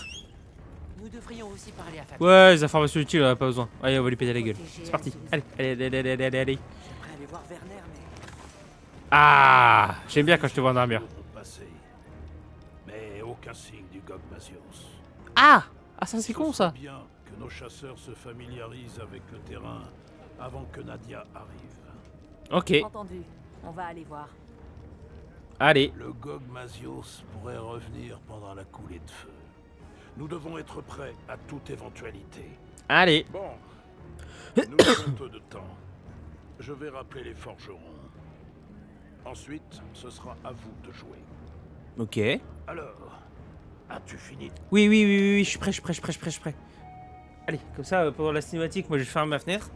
Nous devrions aussi parler à Fabius. Ouais, les informations utiles, on a pas besoin. Allez, on va lui péter la gueule. Protéger C'est parti. Azuz. Allez, allez, allez, allez, allez, allez. J'aimerais aller voir Werner, mais Ah, j'aime bien quand je te vois en armure. Jours ont passé, mais aucun signe du Gogmasios. Ah, ah ça c'est Ce con serait ça. bien que nos chasseurs se familiarisent avec le terrain avant que Nadia arrive. Ok, Entendu. On va aller voir. allez. Le Gogmasios pourrait revenir pendant la coulée de feu. Nous devons être prêts à toute éventualité. Allez. Bon, nous avons peu de temps. Je vais rappeler les forgerons. Ensuite, ce sera à vous de jouer. Ok. Alors, as-tu fini? Oui, oui, oui, oui, oui, je suis prêt, je suis prêt, je suis prêt, je suis prêt, je suis prêt. Allez, comme ça, pendant la cinématique, moi je ferme ma fenêtre.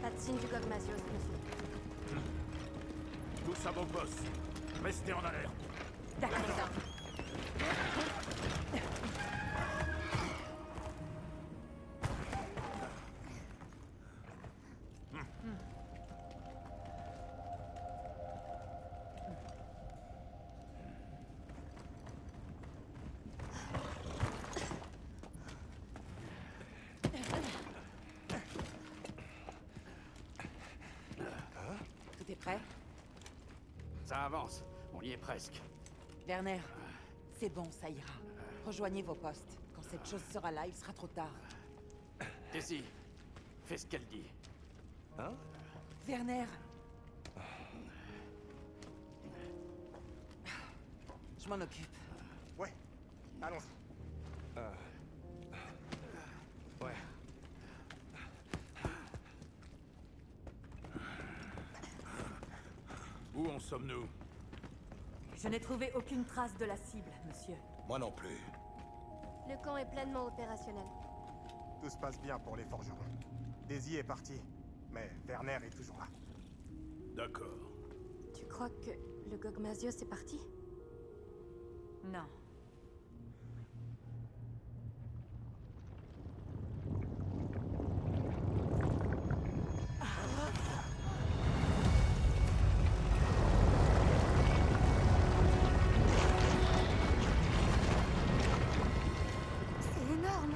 Pas de signe du Gogmasios, monsieur. Tous à vos postes. Restez en alerte. D'accord. Tout est prêt? Ça avance. On y est presque. Werner, c'est bon, ça ira. Rejoignez vos postes. Quand cette chose sera là, il sera trop tard. Daisy, fais ce qu'elle dit. Werner! Je m'en occupe. Ouais, allons-y. Ouais. Où en sommes-nous? Je n'ai trouvé aucune trace de la cible, monsieur. Moi non plus. Le camp est pleinement opérationnel. Tout se passe bien pour les forgerons. Daisy est partie, mais Werner est toujours là. D'accord. Tu crois que le Gogmasios est parti? Non. C'est énorme.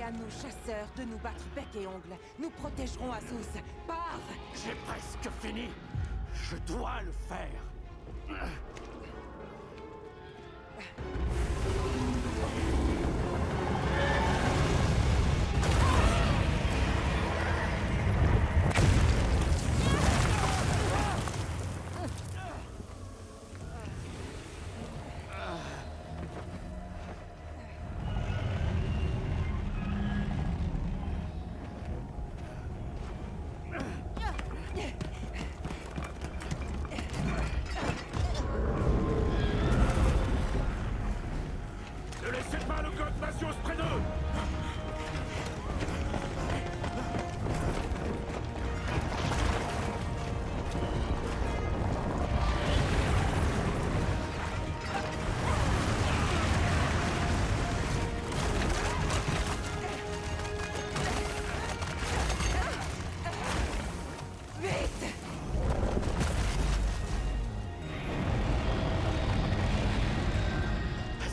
à nos chasseurs de nous battre bec et ongle. Nous protégerons Azus. Pars! J'ai presque fini. Je dois le faire. Ne laissez pas le Gogmasios près d'eux.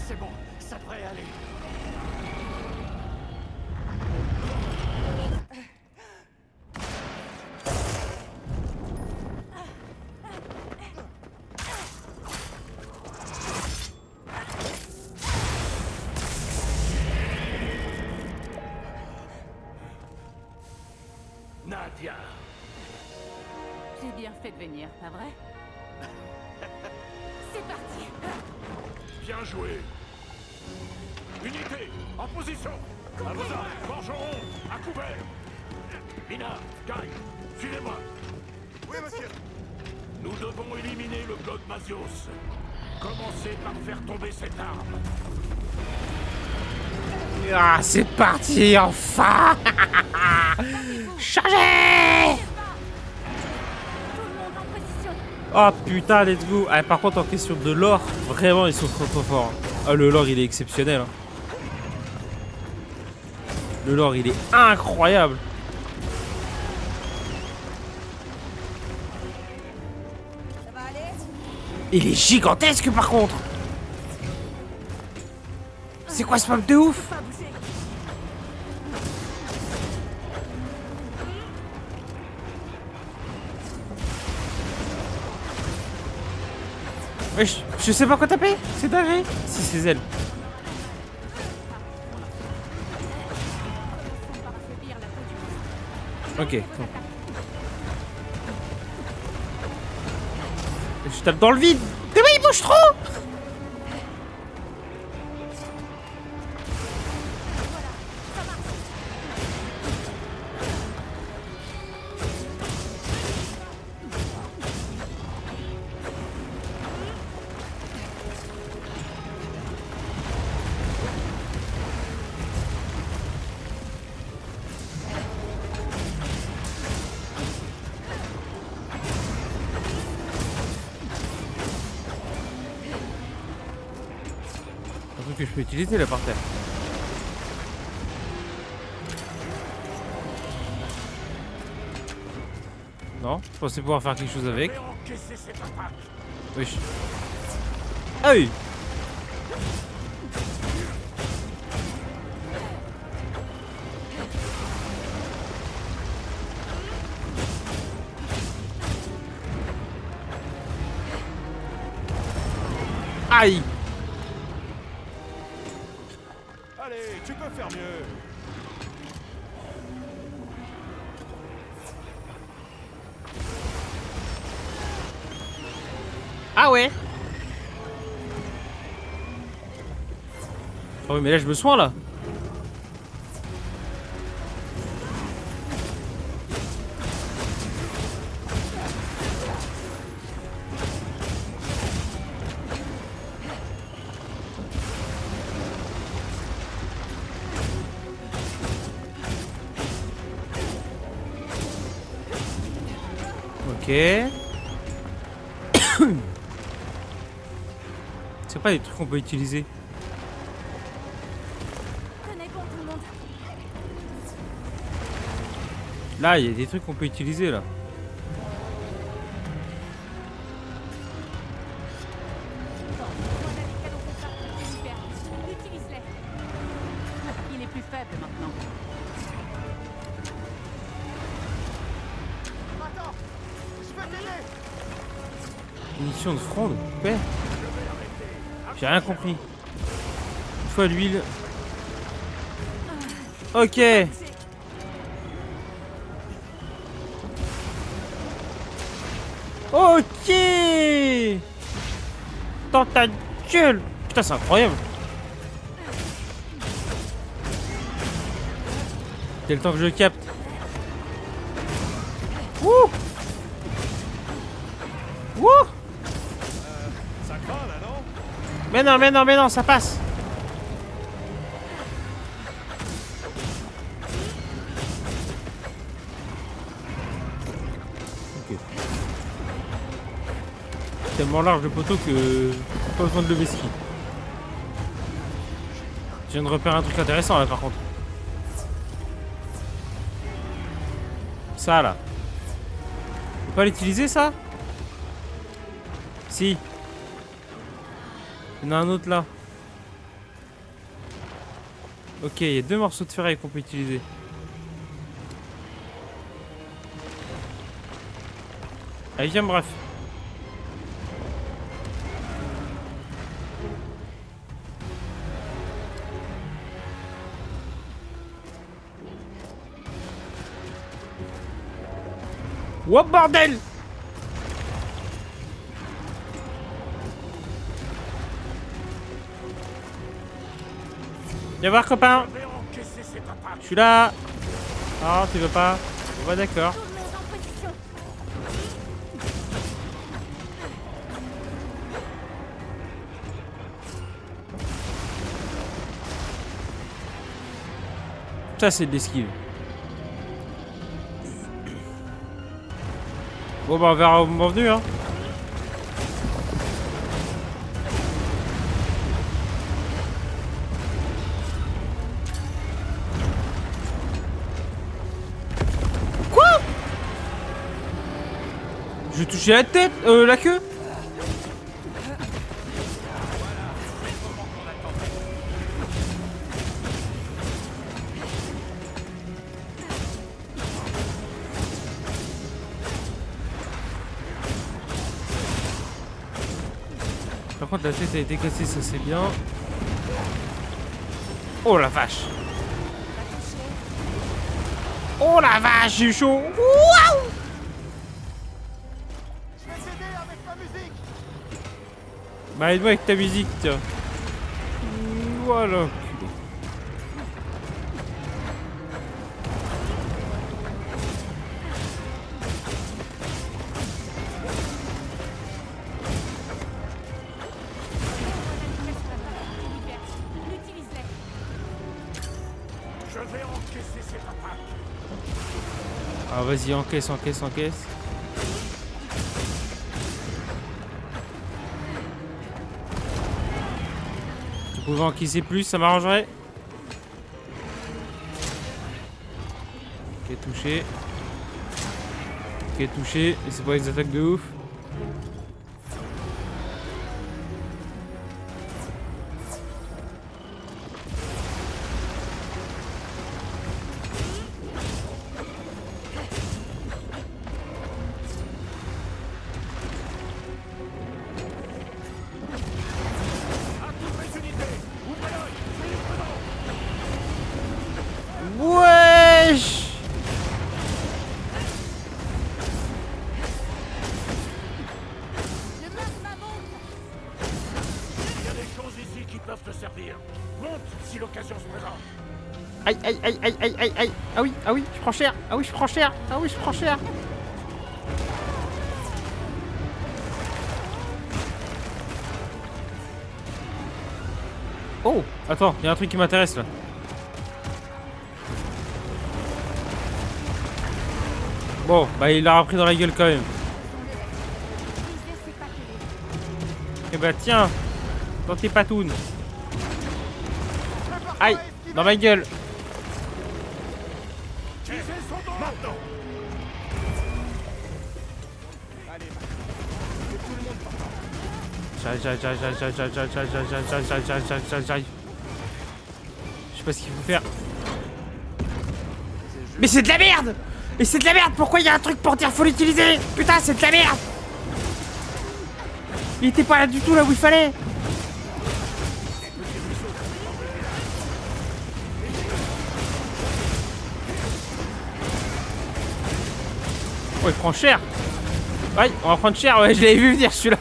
C'est bon, ça devrait aller. Nadia, J'ai bien fait de venir, pas vrai? C'est parti. bien joué. Unité, en position. À vos ordres, forgeron, à couvert. Mina, Guy, suivez-moi. Oui, monsieur. Nous devons éliminer le Gogmasios. Commencez par faire tomber cette arme. Ah, c'est parti, enfin. Chargez. Tout le monde en position. Oh putain, let's go. Ah, par contre, en question de lore, vraiment, ils sont trop forts. Ah, le lore, il est exceptionnel. Hein. Le lore, il est incroyable. Ça va aller? Il est gigantesque, par contre. C'est quoi ce map de ouf? Pas bouger. Wesh, je sais pas quoi taper. C'est dingue. Si, c'est elle. Ok. Je tape dans le vide. Mais oui, il bouge trop. Un truc que je peux utiliser là par terre. Non, je pensais pouvoir faire quelque chose avec. Et encaissez cette attaque. Oui. Ah oui. Aïe. Allez, tu peux faire mieux. Ah ouais. Oh oui, mais là je me soigne là. Ok. C'est pas des trucs qu'on peut utiliser. Tenez bon tout le monde. Là, il y a des trucs qu'on peut utiliser là. On a des canons contre ça. Super. Utilise-les. Il est plus faible maintenant. Munition de fronde. Ouais. J'ai rien compris. Une fois l'huile. Ok. Ok. Dans ta gueule. Putain, c'est incroyable. C'est le temps que je capte. Wouh. Wouh. Ça craint là, non? Mais non, ça passe. Ok. Tellement large le poteau que pas besoin de lever ski. Je viens de repérer un truc intéressant là par contre. Ça là. On peut pas l'utiliser ça? Si. Il y en a un autre là. Ok, il y a 2 morceaux de ferraille qu'on peut utiliser. Allez, viens, bref. Oh bordel! Viens voir copain. Je suis là. Oh tu veux pas? Ouais d'accord. Ça c'est de l'esquive. Bon bah on verra au moment venu hein. Quoi? Je vais toucher la tête, la queue. Par contre la tête a été cassée, ça c'est bien. Oh la vache. Oh la vache, j'ai chaud. Waouh. Je vais t'aider avec ma musique. Bah aide-moi avec ta musique, tiens. Voilà. Je vais encaisser cette attaque. Ah vas-y, encaisse, encaisse, encaisse. Vous pouvez encaisser plus, ça m'arrangerait. Ok, touché. Ok, touché. Et c'est pas des attaques de ouf. Wesh! Il y a des choses ici qui peuvent te servir. Monte si l'occasion se présente. Aïe, aïe, aïe, aïe, aïe, aïe, aïe. Ah oui, je prends cher. Ah oui, je prends cher. Ah oui, je prends cher. Oh, attends, il y a un truc qui m'intéresse là. Bon, bah il l'a repris dans la gueule quand même. Et bah tiens, dans tes patounes. Aïe, dans ma gueule. J'arrive. Je sais pas ce qu'il faut faire. Mais c'est de la merde! Mais c'est de la merde! Pourquoi il y a un truc pour dire faut l'utiliser? Putain, c'est de la merde! Il était pas là du tout, là où il fallait. Oh, il prend cher. Ouais, on va prendre cher, ouais, je l'avais vu venir celui-là.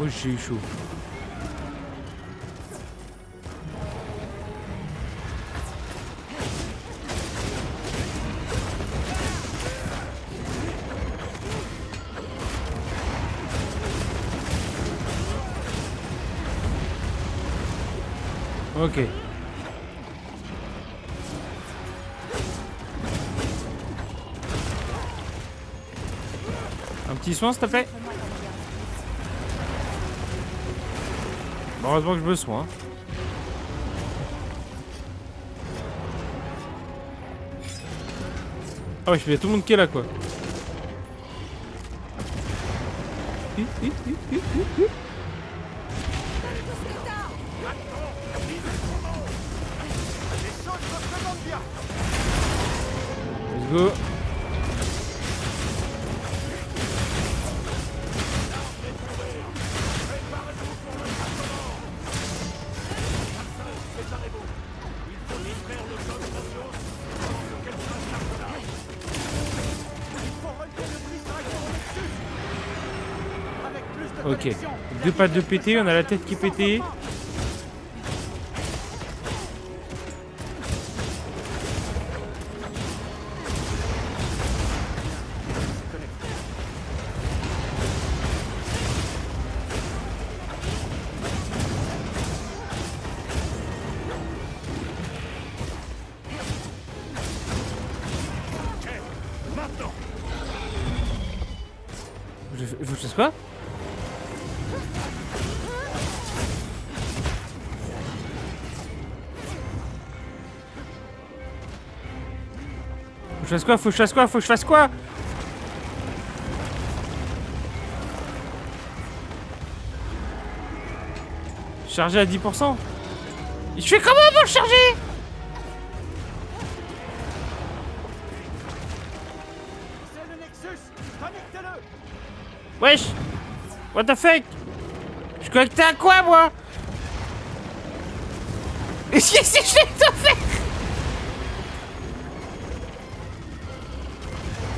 Oh, j'ai eu chaud. Ok. Un petit soin, s'il te plaît. Bon, heureusement que je me soigne. Ah ouais, je fais tout le monde qui est là, quoi. Let's go. Ok, deux pattes de pété, on a la tête qui est pétée. Je sais quoi? Faut que je fasse quoi? Faut que je fasse quoi? Faut que je fasse quoi? Charger à 10%. Je fais comment pour le charger? Wesh! What the fuck? Je suis connecté à quoi, moi? Qu'est-ce que je fais de faire?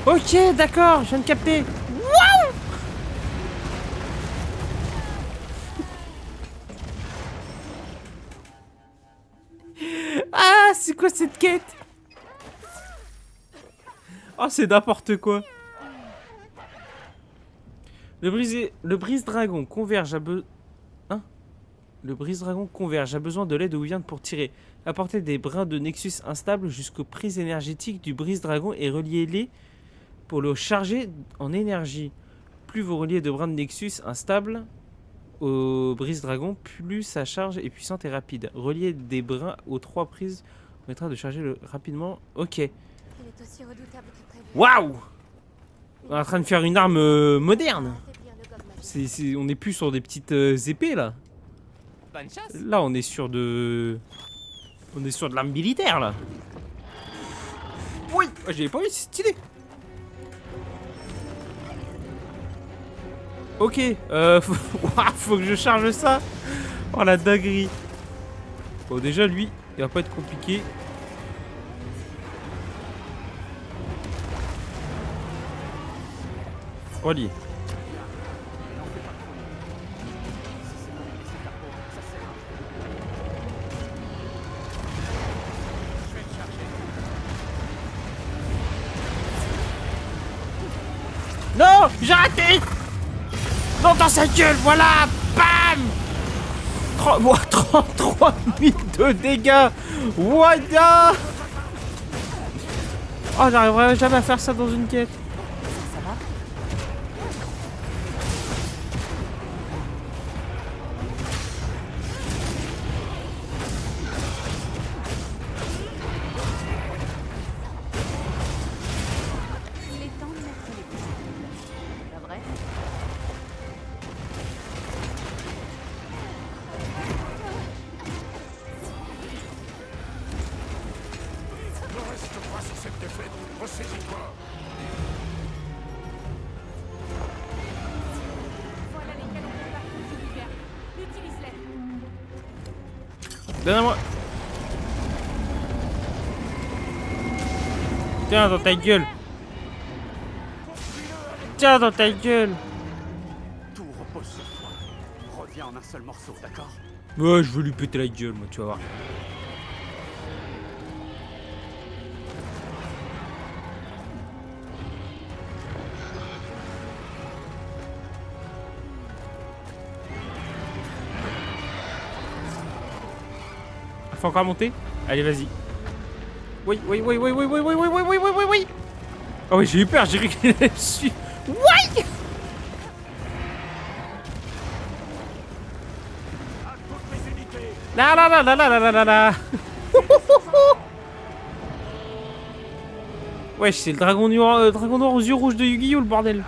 Ok, d'accord, je viens de capter. Waouh! Ah, c'est quoi cette quête? Oh, c'est n'importe quoi. Le brise-dragon converge à Le brise-dragon converge a besoin de l'aide aux Wyverns pour tirer. Apportez des brins de Nexus instables jusqu'aux prises énergétiques du brise-dragon et reliez-les pour le charger en énergie. Plus vous reliez de brins de Nexus instables au brise-dragon, plus sa charge est puissante et rapide. Relier des brins aux 3 prises permettra de charger rapidement. Ok. Waouh! On est en train de faire une arme moderne. On n'est plus sur des petites épées là. Là on est sur de... On est sur de l'arme militaire là. Oui, j'avais pas vu, c'est stylé. Ok, faut que je charge ça. Oh la dinguerie. Bon déjà lui, il va pas être compliqué. Relié. Non, j'ai raté. Non, dans sa gueule, voilà. Bam. 33 000 de dégâts. What the... Oh, j'arriverai jamais à faire ça dans une quête. Ça va? Il est temps de mettre les pieds. Pas vrai? Donne-moi. Tiens dans ta gueule. Tiens dans ta gueule. Tout repose sur toi. Reviens en un seul morceau, d'accord? Ouais, je veux lui péter la gueule, moi, tu vas voir. Faut encore monter? Allez, vas-y. Oui, oui, oui, oui, oui, oui, oui, oui, oui, oui, oui, oui, oui. Oh oui, j'ai eu peur, j'ai cru qu'il allait me suivre. Oui. La la la la la la la la la. Wesh, c'est le dragon noir aux yeux rouges de Yu-Gi-Oh, le bordel.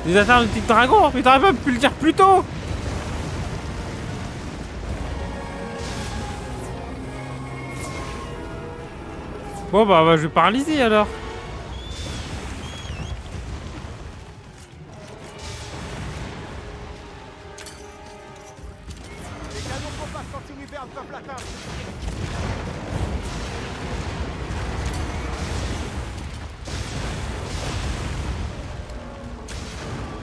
Des attaques de type dragon, mais t'aurais pas pu le dire plus tôt. Bon bah je vais paralyser alors. Les canons compassent continue vers le peuple latin.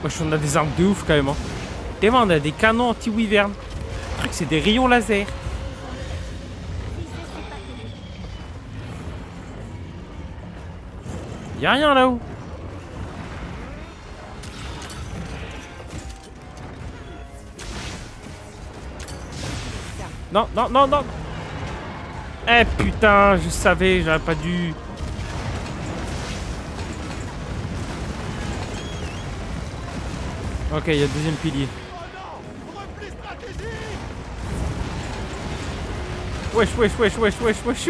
Wesh, on a des armes de ouf quand même. Hein. Et on a des canons anti-wyvern. Le truc, c'est des rayons laser. Y'a rien là-haut. Non, non, non, non. Eh putain, je savais, j'aurais pas dû. Ok, il y a le deuxième pilier. Wesh, wesh, wesh, wesh, wesh, wesh.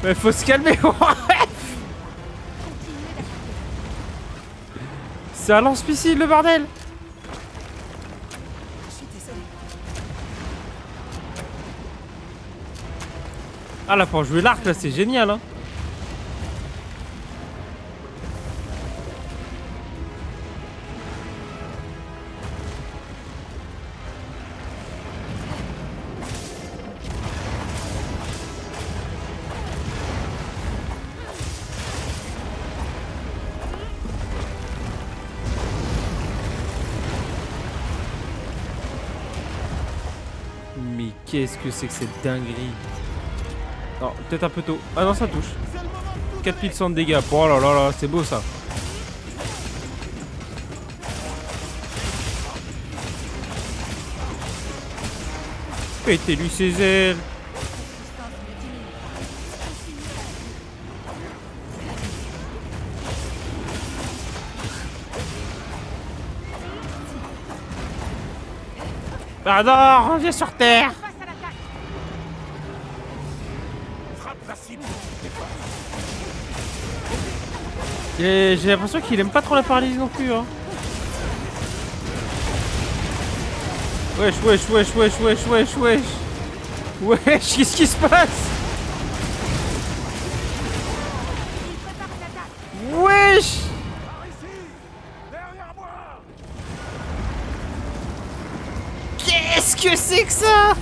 Mais faut se calmer. C'est un lance-missile, le bordel. Ah là, pour jouer l'arc, là, c'est génial, hein. Mais qu'est-ce que c'est que cette dinguerie? Non, peut-être un peu tôt. Ah non, ça touche. 4100 de dégâts. Oh là là là, c'est beau ça. Pétez-lui ses ailes. Ah non, reviens sur terre. J'ai l'impression qu'il aime pas trop la paralysie non plus, hein. Wesh, wesh, wesh, wesh, wesh, wesh, wesh. Wesh, qu'est-ce qui se passe? Wesh. Qu'est-ce que c'est que ça?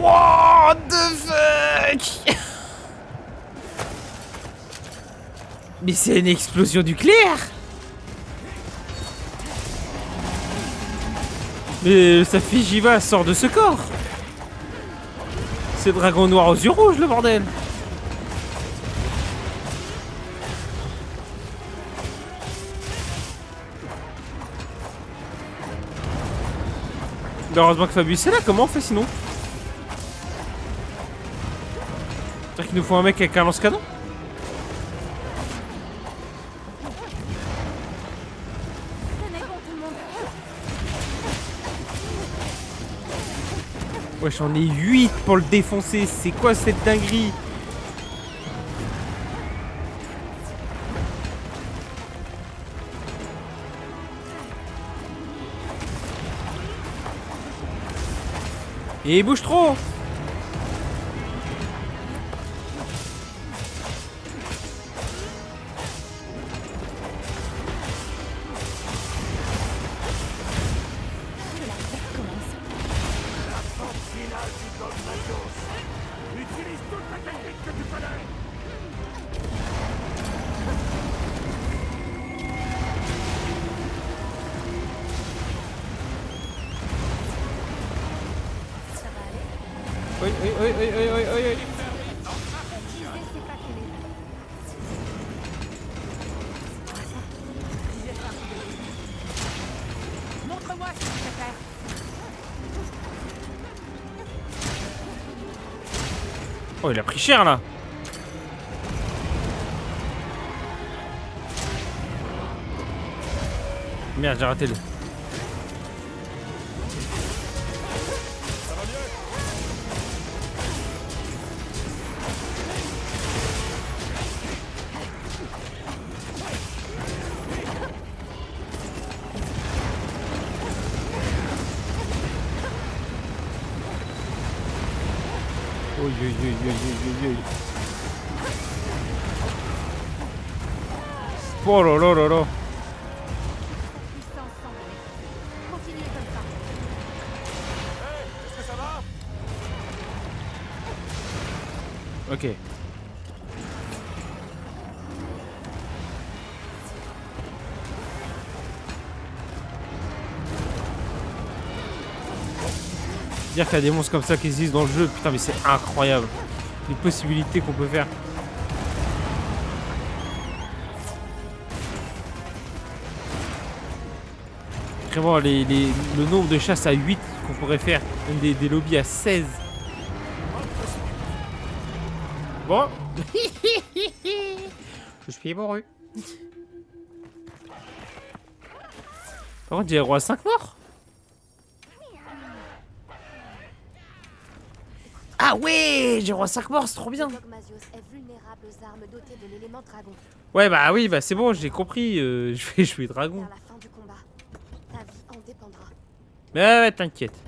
What the fuck? Mais c'est une explosion nucléaire. Mais sa fille Jiva sort de ce corps. C'est le dragon noir aux yeux rouges, le bordel. Heureusement que Fabius est là, comment on fait sinon? C'est-à-dire qu'il nous faut un mec avec un lance-canon? Ouais, j'en ai 8 pour le défoncer. C'est quoi cette dinguerie? Et il bouge trop. Utilise toute la technique que tu connais. Oui, oui, oui, oui, oui, oui, oui, oui. Montre-moi ce que tu sais faire. Oh, il a pris cher là. Merde, j'ai raté le. Oi, oi, oi, oi, oi, oi. Oh là là là là. Puissance sans limite. Continuez comme ça. Est-ce que ça va? Ok. Dire qu'il y a des monstres comme ça qui existent dans le jeu, putain mais c'est incroyable. Les possibilités qu'on peut faire. Vraiment le nombre de chasses à 8 qu'on pourrait faire. Même des lobbies à 16. Bon. Je suis mouru. Par contre, j'ai roi 5 morts. Ah ouais, j'ai roi 5 morts, c'est trop bien. Le Gogmasios est vulnérable aux armes dotées de l'élément dragon. Ouais, bah oui, bah c'est bon, j'ai compris. Je vais jouer dragon. Vers la fin du combat, ta vie en dépendra. Ouais, t'inquiète.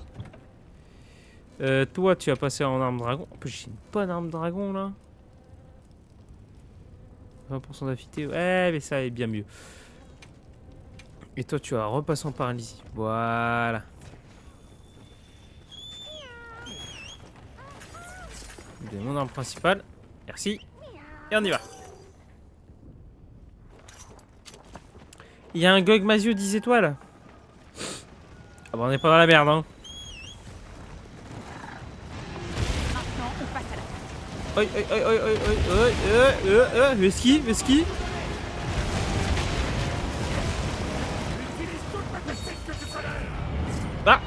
Toi, tu vas passer en arme dragon. En plus, j'ai une bonne arme dragon là. 20% d'affûté. Ouais, mais ça est bien mieux. Et toi, tu vas repasser en paralysie. Voilà. De mon arme principale. Merci. Et on y va. Il y a un Gogmasio 10 étoiles. Ah bah on n'est pas dans la merde hein. Maintenant, on passe à la Oi, oi, oi, oi, oi, oi, le ski, le ski. Utilise toute la technique que tu connais. Ah.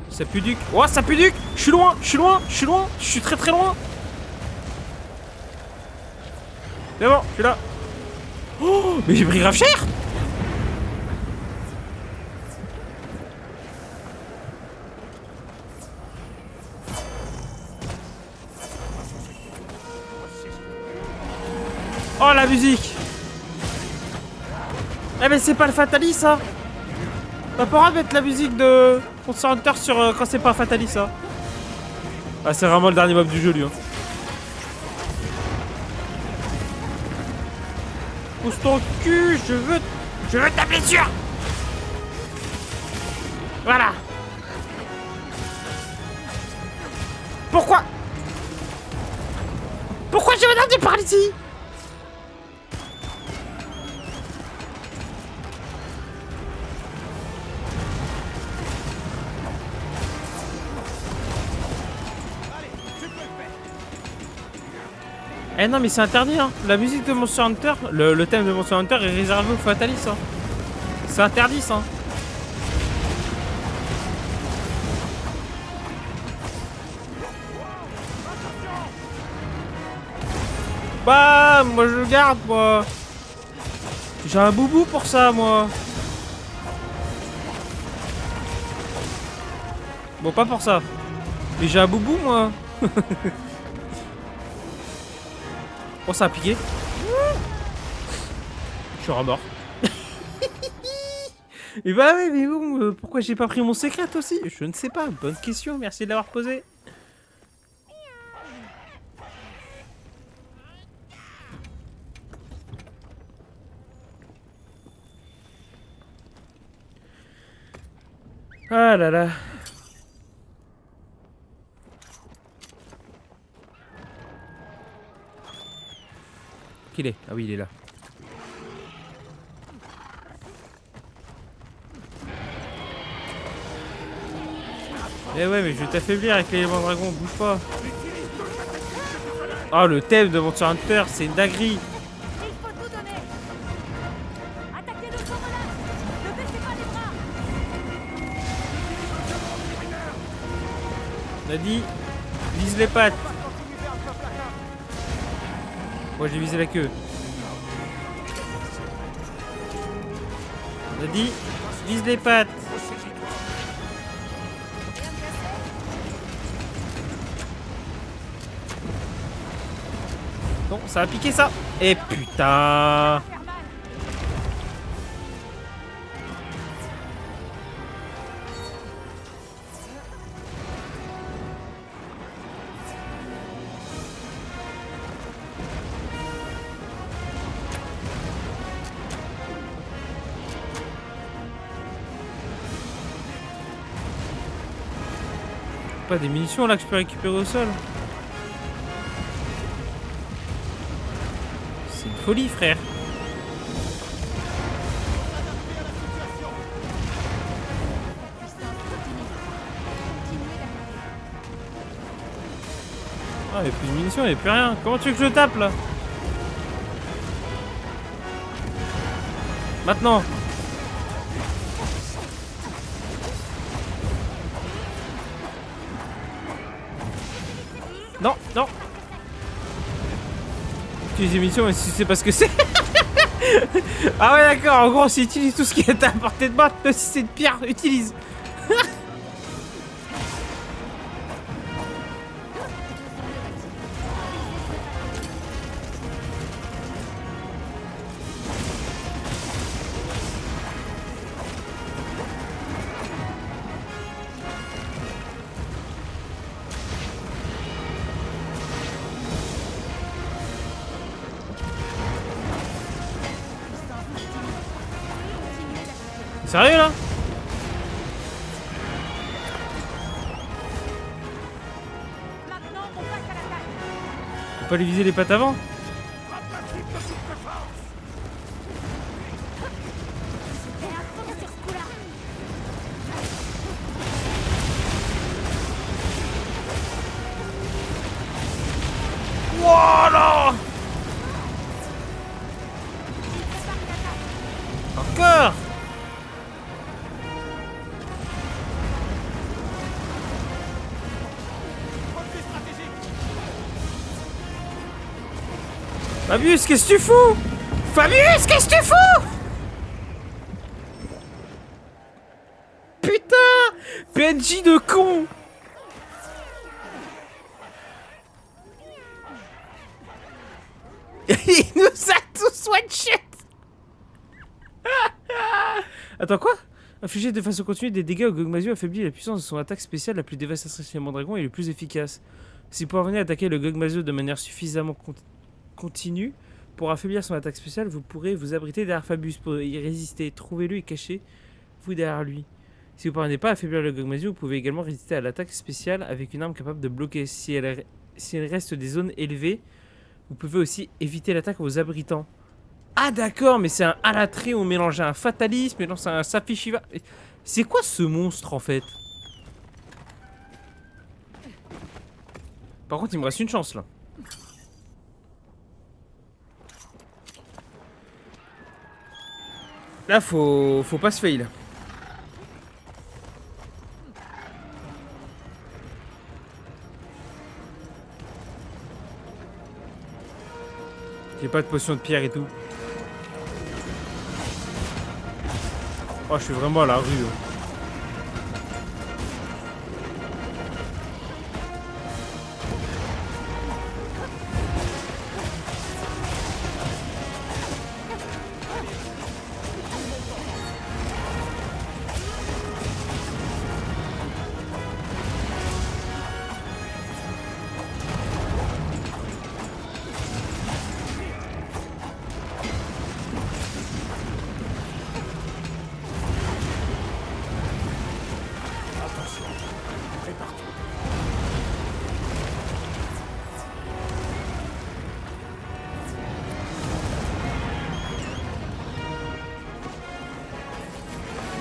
Ça pue duc. Oh, ça pue duc. Je suis loin, je suis loin, je suis loin. Je suis très très loin. C'est bon, je suis là. Oh, mais j'ai pris grave cher. Oh la musique. Eh mais c'est pas le Fatalis ça. T'as pas le droit de mettre la musique de Monster Hunter sur quand c'est pas Fatalis ça. Ah c'est vraiment le dernier mob du jeu lui hein. Pousse ton cul, je veux ta blessure. Voilà. Pourquoi j'ai une arme de paralysie? Eh non mais c'est interdit hein. La musique de Monster Hunter, le thème de Monster Hunter est réservé aux Fatalis hein. C'est interdit ça. Bah moi je le garde moi. J'ai un boubou pour ça moi. Bon pas pour ça. Mais j'ai un boubou moi. Oh ça a piqué. Je suis remort. Et bah ouais, mais bon, pourquoi j'ai pas pris mon secret aussi? Je ne sais pas. Bonne question, merci de l'avoir posée. Ah là là. Qu'il est? Ah oui, il est là. Eh ouais, mais je vais t'affaiblir avec l'élément dragon, bouge pas. Oh, le thème de Monster Hunter, c'est une dinguerie. Il faut tout donner. Attaquez-le sans relâche. Ne baissez pas les bras. On a dit, vise les pattes. Moi j'ai visé la queue. On a dit, vise les pattes. Non, ça va piquer ça. Et putain. Pas des munitions là que je peux récupérer au sol. C'est une folie, frère. Ah, il n'y a plus de munitions, il n'y a plus rien. Comment tu veux que je tape là? Maintenant. Non, non. Utilise des munitions, mais si c'est parce que c'est. Ah ouais, d'accord. En gros, si utilise tout ce qui est à portée de batte, même si c'est une pierre, utilise. Sérieux là? Maintenant, on passe à l'attaque. Faut pas lui viser les pattes avant? Et à fond sur ce coup-là. Voilà. Encore. Fabius, qu'est-ce que tu fous? Fabius, qu'est-ce que tu fous? Putain! PNJ de con! Il nous a tous one-shot! Attends, quoi? Infliger de façon continue des dégâts au Gogmazio affaiblit la puissance de son attaque spéciale la plus dévastatrice chez Mondragon et le plus efficace. Si vous parvenez à attaquer le Gogmazio de manière suffisamment continue pour affaiblir son attaque spéciale, vous pourrez vous abriter derrière Fabius pour y résister. Trouvez-le et cachez-vous derrière lui. Si vous ne parvenez pas à affaiblir le Gogmazio, vous pouvez également résister à l'attaque spéciale avec une arme capable de bloquer. Si elle reste des zones élevées, vous pouvez aussi éviter l'attaque en vous abritant. Ah d'accord, mais c'est un Alatré, on mélangeait un Fatalisme, et non c'est un Saphishiva. C'est quoi ce monstre en fait? Par contre il me reste une chance là. Là faut pas se fail. J'ai pas de potion de pierre et tout. Oh, je suis vraiment à la rue.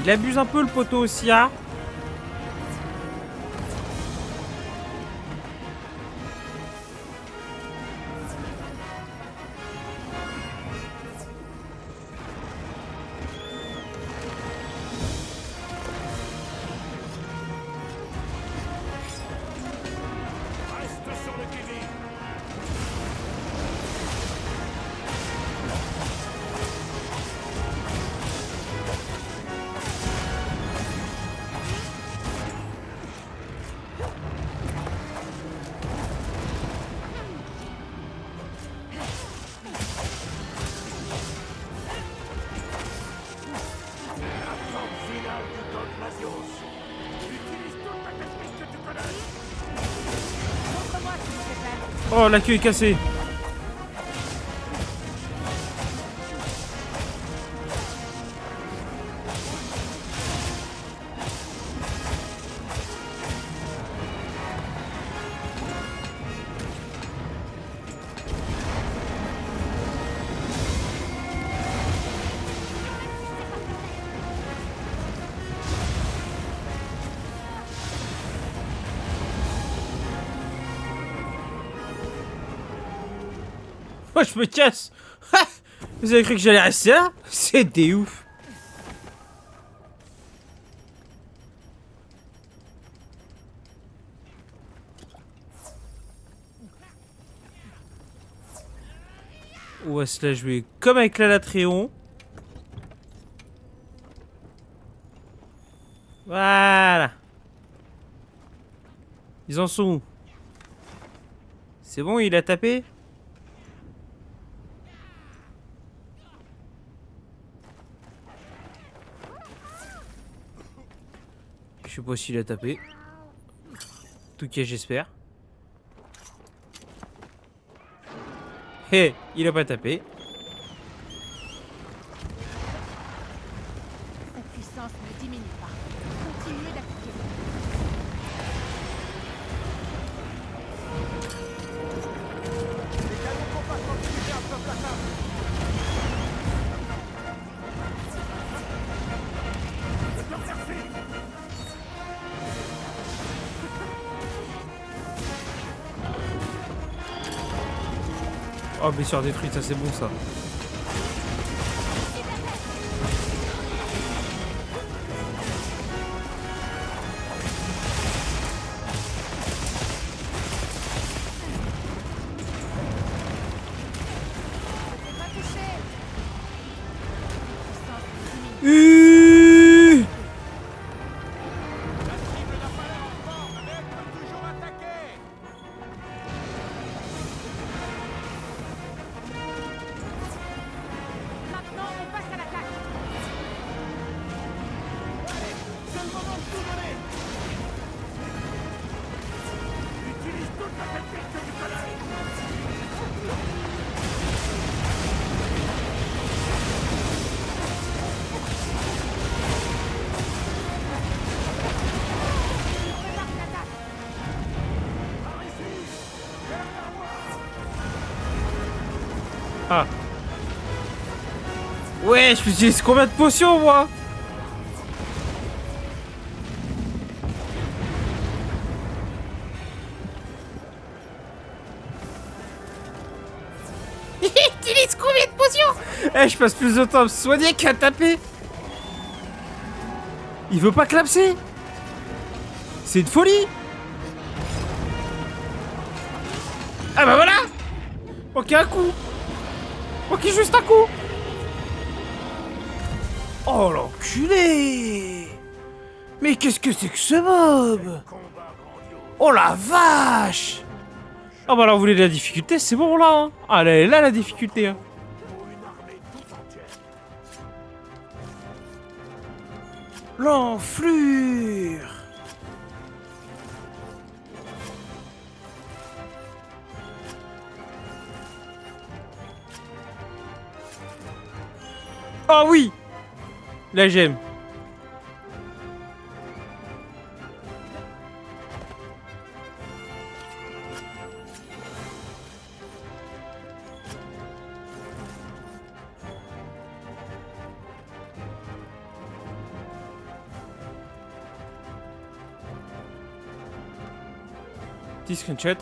Il abuse un peu le poteau aussi, hein. Reste sur le qui-vive. La forme finale du Dogmasios. Utilise toute la technique que tu connais. Montre-moi ce que tu sais faire. Oh, la queue est cassée. Moi, je me casse. Vous avez cru que j'allais rester là? C'est des ouf. On va se la jouer comme avec la Latréon. Voilà. Ils en sont où? C'est bon, il a tapé? Je sais pas s'il a tapé. En tout cas, j'espère. Hé, il a pas tapé. Sa puissance ne diminue pas. Continuez d'appliquer. Les canons compas continuent un peuple à table. Oh, blessure détruite, ça c'est bon ça. Maintenant, on passe à l'attaque. C'est le moment de tout donner. Utilise toute la technique que tu connais. Ah. Ouais, je me dis, combien de potions, moi? Il utilise combien de potions? Eh, je passe plus de temps à me soigner qu'à taper. Il veut pas clapser. C'est une folie. Ah bah voilà. Ok, un coup. Ok, juste un coup. Oh l'enculé. Mais qu'est-ce que c'est que ce mob? Oh la vache. Ah bah alors vous voulez de la difficulté, c'est bon là hein. Ah elle est là la difficulté hein. L'enflure. Oh oui. Là j'aime. Petit screenshot.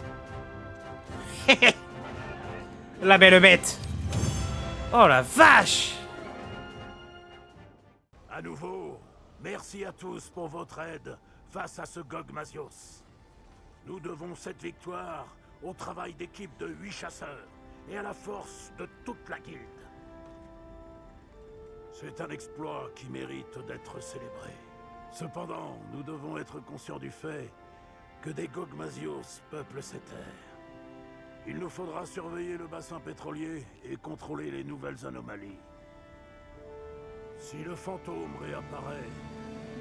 La belle bête. Oh la vache. À nouveau, merci à tous pour votre aide face à ce Gogmasios. Nous devons cette victoire au travail d'équipe de 8 chasseurs et à la force de toute la guilde. C'est un exploit qui mérite d'être célébré. Cependant, nous devons être conscients du fait que des Gogmasios peuplent ces terres. Il nous faudra surveiller le bassin pétrolier et contrôler les nouvelles anomalies. Si le fantôme réapparaît,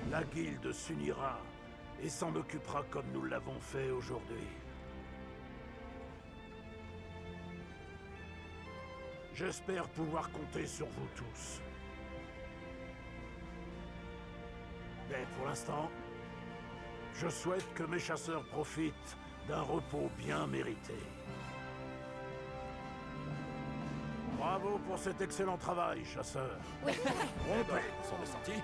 la guilde s'unira et s'en occupera comme nous l'avons fait aujourd'hui. J'espère pouvoir compter sur vous tous. Mais pour l'instant, je souhaite que mes chasseurs profitent d'un repos bien mérité. Bravo pour cet excellent travail, chasseurs. Complet, sont ressentis.